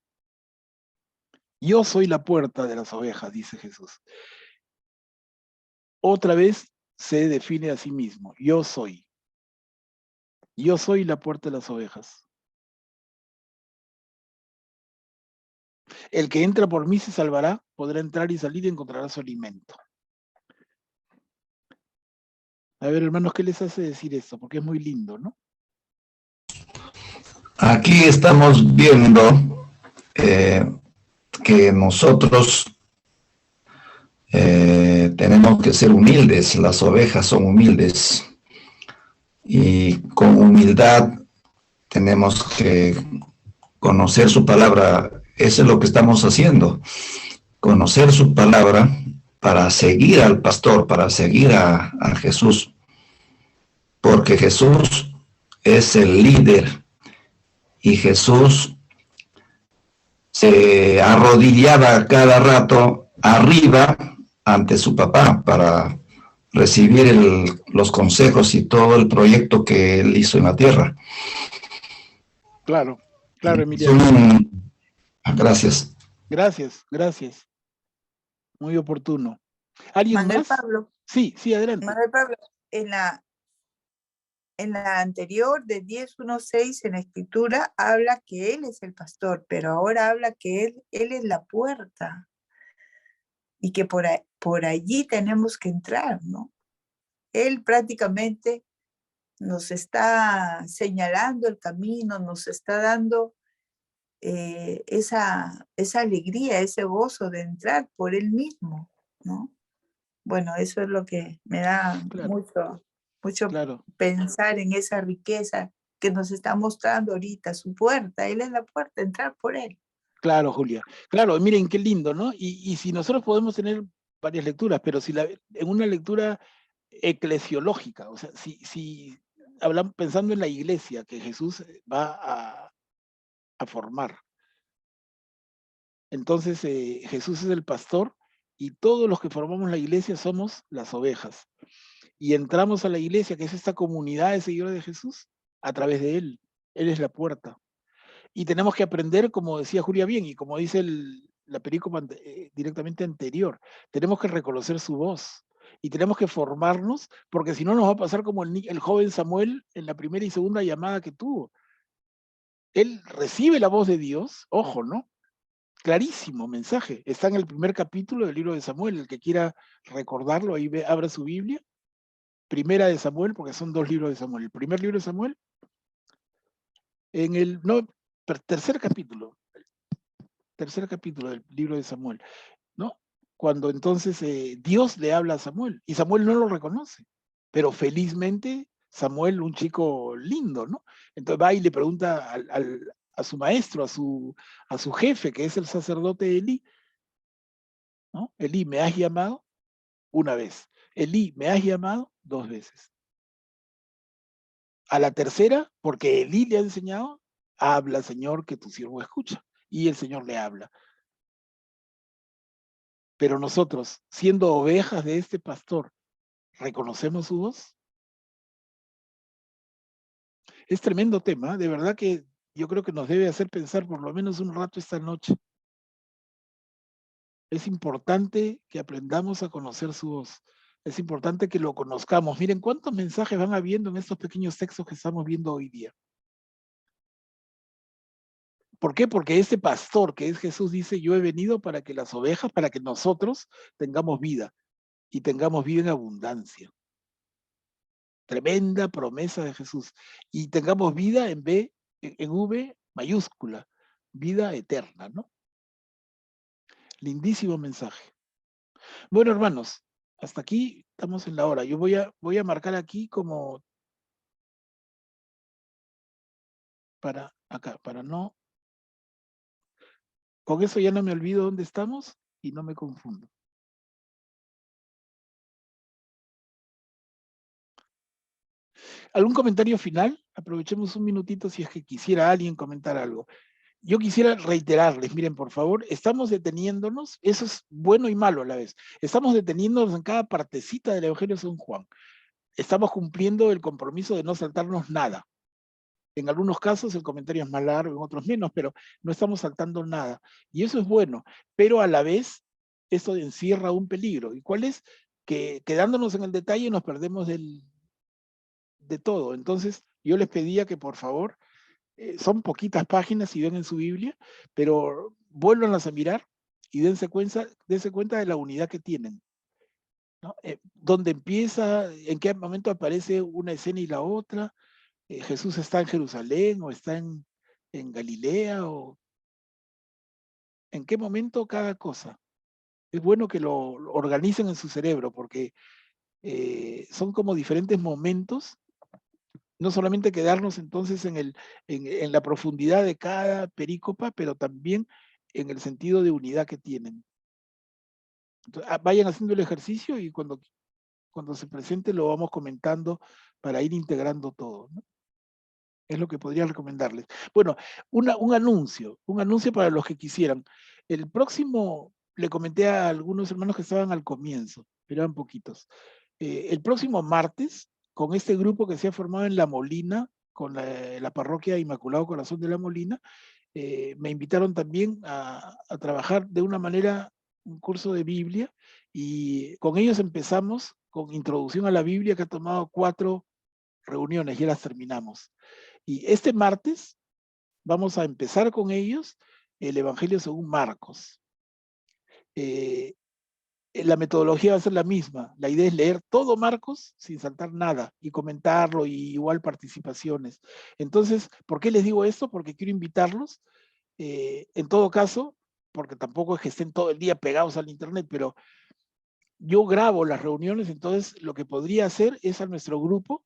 Yo soy la puerta de las ovejas, dice Jesús. Otra vez se define a sí mismo. Yo soy. Yo soy la puerta de las ovejas. El que entra por mí se salvará, podrá entrar y salir y encontrará su alimento. A ver, hermanos, ¿qué les hace decir esto? Porque es muy lindo, ¿no? Aquí estamos viendo que nosotros tenemos que ser humildes, las ovejas son humildes, y con humildad tenemos que conocer su palabra. Eso es lo que estamos haciendo, conocer su palabra para seguir al pastor, para seguir a Jesús, porque Jesús es el líder y Jesús se arrodillaba cada rato arriba ante su papá para recibir los consejos y todo el proyecto que él hizo en la tierra. Claro, claro, Emiliano. Gracias. Gracias. Muy oportuno. ¿Alguien Manuel más? Pablo. Sí, adelante. Manuel Pablo, en la anterior de 10:1:6 en la escritura habla que él es el pastor, pero ahora habla que él es la puerta y que por allí tenemos que entrar, ¿no? Él prácticamente nos está señalando el camino, nos está dando esa alegría, ese gozo de entrar por él mismo, ¿no? Bueno, eso es lo que me da mucho pensar en esa riqueza que nos está mostrando ahorita, su puerta. Él es la puerta, entrar por él. Claro, Julia. Claro, miren qué lindo, ¿no? Y si nosotros podemos tener varias lecturas, pero si en una lectura eclesiológica, o sea, si hablamos pensando en la iglesia que Jesús va a formar, entonces Jesús es el pastor y todos los que formamos la iglesia somos las ovejas. Y entramos a la iglesia, que es esta comunidad de seguidores de Jesús, a través de él. Él es la puerta. Y tenemos que aprender, como decía Julia bien, y como dice la perícopa directamente anterior, tenemos que reconocer su voz. Y tenemos que formarnos, porque si no nos va a pasar como el joven Samuel en la primera y segunda llamada que tuvo. Él recibe la voz de Dios, ojo, ¿no? Clarísimo mensaje. Está en el primer capítulo del libro de Samuel. El que quiera recordarlo, ahí abra su Biblia. Primera de Samuel, porque son 2 libros de Samuel. El primer libro de Samuel, en el tercer capítulo del libro de Samuel, ¿no? Cuando entonces Dios le habla a Samuel, y Samuel no lo reconoce, pero felizmente Samuel, un chico lindo, ¿no? Entonces va y le pregunta a su maestro, a su jefe, que es el sacerdote Elí, ¿no? Elí, ¿me has llamado? Una vez. Elí, ¿me has llamado? 2 veces. A la tercera, porque Elí le ha enseñado, habla, Señor, que tu siervo escucha. Y el Señor le habla. Pero nosotros, siendo ovejas de este pastor, ¿reconocemos su voz? Es tremendo tema, de verdad que yo creo que nos debe hacer pensar por lo menos un rato esta noche. Es importante que aprendamos a conocer su voz. Es importante que lo conozcamos. Miren cuántos mensajes van habiendo en estos pequeños textos que estamos viendo hoy día. ¿Por qué? Porque este pastor que es Jesús dice, yo he venido para que las ovejas, para que nosotros tengamos vida y tengamos vida en abundancia. Tremenda promesa de Jesús. Y tengamos vida en V mayúscula, vida eterna, ¿no? Lindísimo mensaje. Bueno, hermanos, hasta aquí estamos en la hora. Yo voy a marcar aquí como para no. Con eso ya no me olvido dónde estamos y no me confundo. ¿Algún comentario final? Aprovechemos un minutito si es que quisiera alguien comentar algo. Yo quisiera reiterarles, miren, por favor, estamos deteniéndonos, eso es bueno y malo a la vez, estamos deteniéndonos en cada partecita del Evangelio de San Juan. Estamos cumpliendo el compromiso de no saltarnos nada. En algunos casos el comentario es más largo, en otros menos, pero no estamos saltando nada. Y eso es bueno, pero a la vez esto encierra un peligro. ¿Y cuál es? Que quedándonos en el detalle nos perdemos de todo. Entonces yo les pedía que por favor, son poquitas páginas si ven en su Biblia, pero vuélvanlas a mirar y dense cuenta de la unidad que tienen, ¿no? Dónde empieza, en qué momento aparece una escena y la otra. Jesús está en Jerusalén o está en Galilea, o en qué momento cada cosa. Es bueno que lo organicen en su cerebro, porque son como diferentes momentos, no solamente quedarnos entonces en la profundidad de cada perícopa, pero también en el sentido de unidad que tienen. Entonces, vayan haciendo el ejercicio y cuando se presente lo vamos comentando para ir integrando todo, ¿no? Es lo que podría recomendarles. Bueno, un anuncio para los que quisieran. El próximo, le comenté a algunos hermanos que estaban al comienzo, pero eran poquitos. El próximo martes, con este grupo que se ha formado en La Molina, con la parroquia Inmaculado Corazón de La Molina, me invitaron también a trabajar de una manera un curso de Biblia, y con ellos empezamos con Introducción a la Biblia, que ha tomado 4 reuniones, ya las terminamos. Y este martes vamos a empezar con ellos el Evangelio según Marcos. La metodología va a ser la misma. La idea es leer todo Marcos sin saltar nada y comentarlo, y igual participaciones. Entonces, ¿por qué les digo esto? Porque quiero invitarlos, en todo caso, porque tampoco es que estén todo el día pegados al internet, pero yo grabo las reuniones, entonces lo que podría hacer es a nuestro grupo,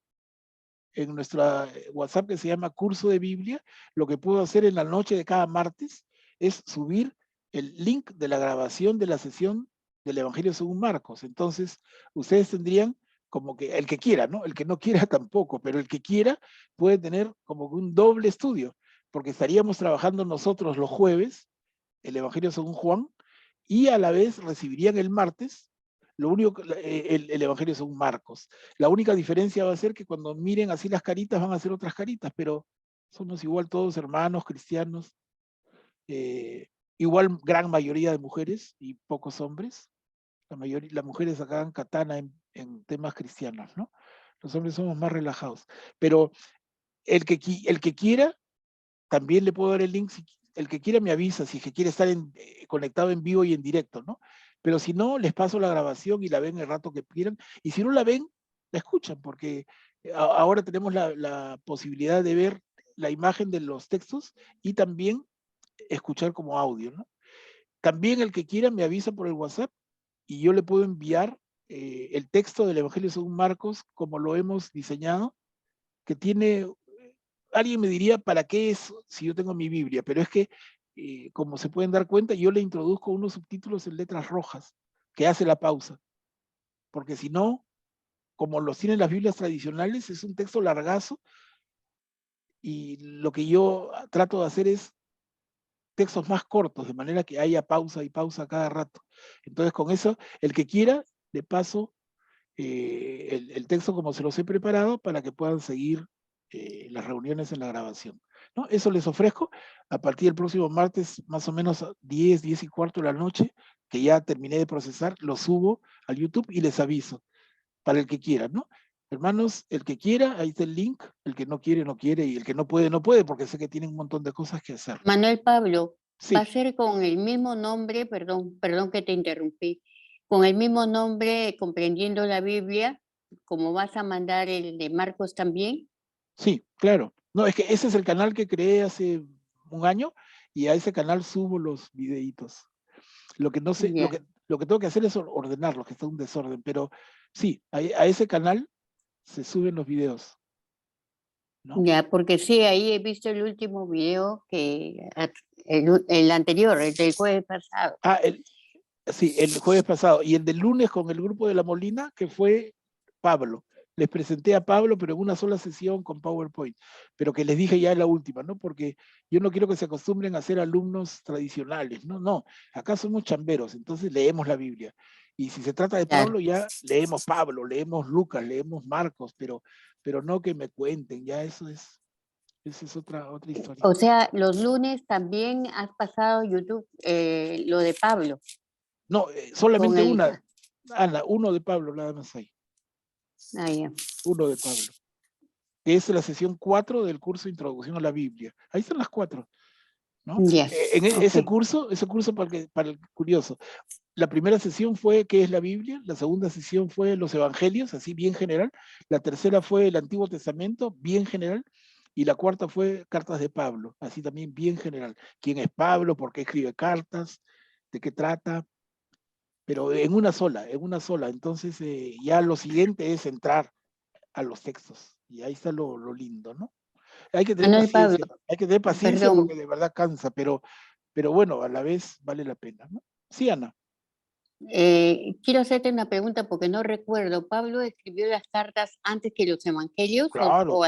en nuestra WhatsApp que se llama Curso de Biblia, lo que puedo hacer en la noche de cada martes es subir el link de la grabación de la sesión del Evangelio según Marcos. Entonces, ustedes tendrían como que, el que quiera, ¿no? El que no quiera tampoco, pero el que quiera puede tener como un doble estudio, porque estaríamos trabajando nosotros los jueves el Evangelio según Juan, y a la vez recibirían el martes lo único, el Evangelio según Marcos. La única diferencia va a ser que cuando miren así las caritas van a ser otras caritas, pero somos igual todos hermanos cristianos, igual gran mayoría de mujeres y pocos hombres. Las mujeres sacaban katana en temas cristianos, ¿no? Los hombres somos más relajados. Pero el que quiera, también le puedo dar el link. El que quiera me avisa si es que quiere estar conectado en vivo y en directo, ¿no? Pero si no, les paso la grabación y la ven el rato que quieran. Y si no la ven, la escuchan, porque ahora tenemos la posibilidad de ver la imagen de los textos y también escuchar como audio, ¿no? También el que quiera me avisa por el WhatsApp y yo le puedo enviar el texto del Evangelio según Marcos, como lo hemos diseñado, que tiene... Alguien me diría, ¿para qué es si yo tengo mi Biblia? Pero es que, como se pueden dar cuenta, yo le introduzco unos subtítulos en letras rojas, que hace la pausa. Porque si no, como los tienen las Biblias tradicionales, es un texto largazo, y lo que yo trato de hacer es textos más cortos, de manera que haya pausa y pausa cada rato. Entonces, con eso, el que quiera, le paso el texto como se los he preparado para que puedan seguir las reuniones en la grabación, ¿no? Eso les ofrezco a partir del próximo martes, más o menos a 10, 10 y cuarto de la noche, que ya terminé de procesar, lo subo al YouTube y les aviso, para el que quiera, ¿no? Hermanos, el que quiera, ahí está el link. El que no quiere, no quiere, y el que no puede, no puede, porque sé que tienen un montón de cosas que hacer. Manuel Pablo, Sí. va a ser con el mismo nombre, perdón que te interrumpí, con el mismo nombre, comprendiendo la Biblia, como vas a mandar el de Marcos también. Sí, claro. No, es que ese es el canal que creé hace un año, y a ese canal subo los videitos. Lo que no sé, Ya. lo que tengo que hacer es ordenarlo, que está un desorden, pero sí, a ese canal se suben los videos, ¿no? Ya, porque sí, ahí he visto el último video, el anterior, el del jueves pasado. Ah, sí, el jueves pasado, y el del lunes con el grupo de La Molina, que fue Pablo. Les presenté a Pablo, pero en una sola sesión con PowerPoint, pero que les dije ya en la última, ¿no? Porque yo no quiero que se acostumbren a ser alumnos tradicionales, no, no, acá somos chamberos, entonces leemos la Biblia. Y si se trata de Claro. Pablo, ya leemos Pablo, leemos Lucas, leemos Marcos, pero no que me cuenten, ya esa es otra historia. O sea, los lunes también has pasado YouTube, lo de Pablo. No, solamente Con el- una, Ana, uno de Pablo, nada más hay. Ah, ya. Uno de Pablo, que es la sesión 4 del curso Introducción a la Biblia. Ahí están las 4. ¿no? Ya, Ese ok. curso para el curioso, la primera sesión fue ¿qué es la Biblia? La segunda sesión fue los evangelios, así bien general. La tercera fue el Antiguo Testamento, bien general. Y la cuarta fue cartas de Pablo, así también bien general. ¿Quién es Pablo? ¿Por qué escribe cartas? ¿De qué trata? Pero en una sola, en una sola. Entonces ya lo siguiente es entrar a los textos. Y ahí está lo lindo, ¿no? Manuel Pablo, Hay que tener paciencia porque perdón, de verdad cansa, pero bueno, a la vez vale la pena, ¿no? Sí, Ana. quiero hacerte una pregunta porque no recuerdo. ¿Pablo escribió las cartas antes que los evangelios Claro, o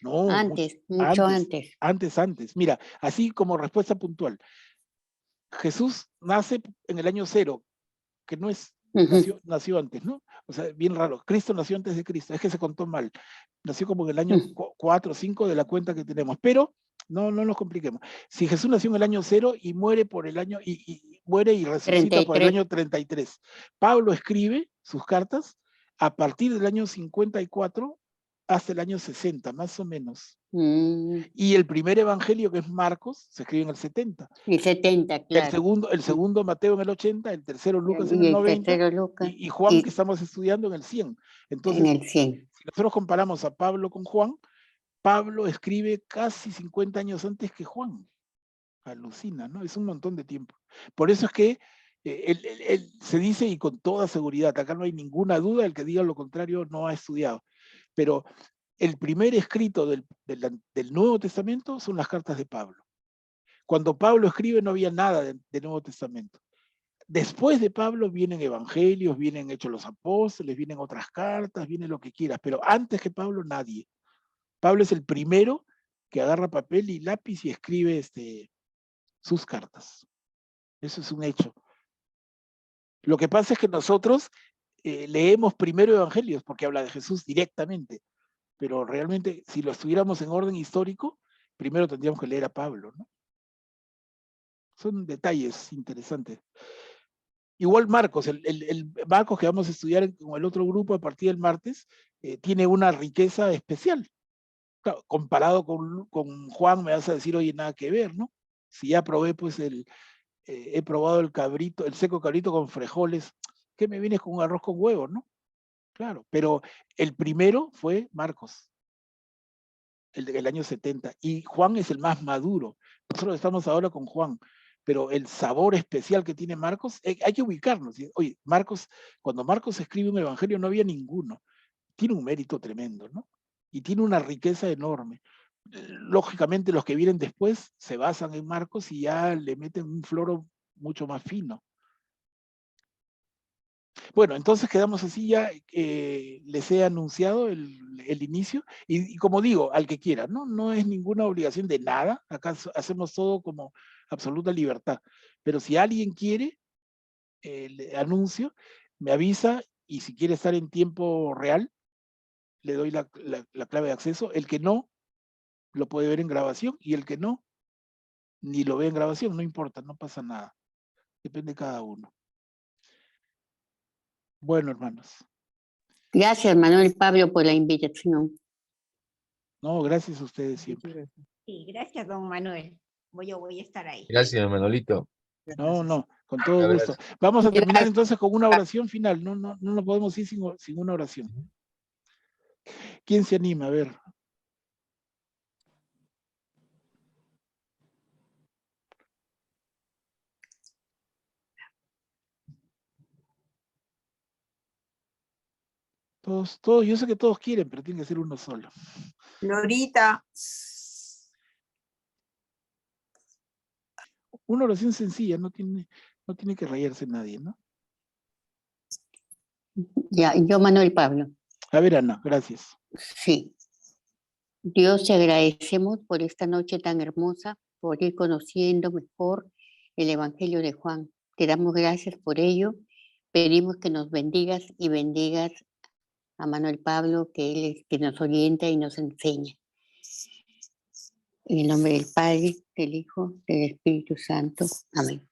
no, antes, mucho antes, antes? antes. Mira, así como respuesta puntual, Jesús nace en el año 0, que no es, Ujú. nació antes, ¿no? O sea, bien raro. Cristo nació antes de Cristo, es que se contó mal. Nació como en el año Mm. 4 o 5 de la cuenta que tenemos, pero no nos compliquemos. Si Jesús nació en el año 0 y muere por el año, y muere y resucita por el 33. año 33, Pablo escribe sus cartas a partir del año 54 hasta el año 60, más o menos. Mm, Y el primer evangelio, que es Marcos, se escribe en el 70. y 70, claro. El Mm. segundo Mateo en el 80, el tercero Lucas en Y el el 90 tercero Lucas y Juan, que y estamos estudiando, en el 100. en Entonces, el 100. si nosotros comparamos a Pablo con Juan, Pablo escribe casi 50 años antes que Juan. Alucina, ¿no? Es un montón de tiempo. Por eso es que él se dice, y con toda seguridad, acá no hay ninguna duda, el que diga lo contrario no ha estudiado. Pero el primer escrito del Nuevo Testamento son las cartas de Pablo. Cuando Pablo escribe no había nada de Nuevo Testamento. Después de Pablo vienen evangelios, vienen Hechos los Apóstoles, vienen otras cartas, viene lo que quieras, pero antes que Pablo nadie. Pablo es el primero que agarra papel y lápiz y escribe sus cartas. Eso es un hecho. Lo que pasa es que nosotros leemos primero evangelios porque habla de Jesús directamente, pero realmente si lo estuviéramos en orden histórico, primero tendríamos que leer a Pablo, ¿no? Son detalles interesantes. Igual Marcos, el Marcos que vamos a estudiar con el otro grupo a partir del martes, tiene una riqueza especial. Claro, comparado con Juan, me vas a decir, oye, nada que ver, ¿no? Si ya probé, pues, he probado el cabrito, el seco cabrito con frijoles, ¿qué me vienes con un arroz con huevo, no? Claro, pero el primero fue Marcos, el del año 70, y Juan es el más maduro. Nosotros estamos ahora con Juan, pero el sabor especial que tiene Marcos, hay que ubicarnos. Oye, Marcos, cuando Marcos escribe un evangelio no había ninguno. Tiene un mérito tremendo, ¿no? Y tiene una riqueza enorme. Lógicamente los que vienen después se basan en Marcos y ya le meten un floro mucho más fino. Bueno, entonces quedamos así ya, les he anunciado el inicio, y como digo, al que quiera, ¿no? No es ninguna obligación de nada, acá hacemos todo como absoluta libertad, pero si alguien quiere, le anuncio, me avisa, y si quiere estar en tiempo real, le doy la clave de acceso. El que no, lo puede ver en grabación, y el que no, ni lo ve en grabación, no importa, no pasa nada, depende de cada uno. Bueno, hermanos. Gracias, Manuel Pablo, por la invitación. No, gracias a ustedes Muchas siempre. gracias. Sí, gracias, don Manuel. Yo voy a estar ahí. Gracias, Manolito. No, con Un todo gusto. abrazo. Vamos a terminar Gracias. entonces con una oración final. No nos podemos ir sin una oración. ¿Quién se anima? A ver. Todos, yo sé que todos quieren, pero tiene que ser uno solo. Lorita. Una oración sencilla, no tiene que rayarse nadie, ¿no? Ya, yo, Manuel Pablo. A ver, Ana, gracias. Sí. Dios, te agradecemos por esta noche tan hermosa, por ir conociendo mejor el Evangelio de Juan. Te damos gracias por ello. Pedimos que nos bendigas y bendigas a Manuel Pablo, que él es que nos orienta y nos enseña. En el nombre del Padre, del Hijo, del Espíritu Santo. Amén.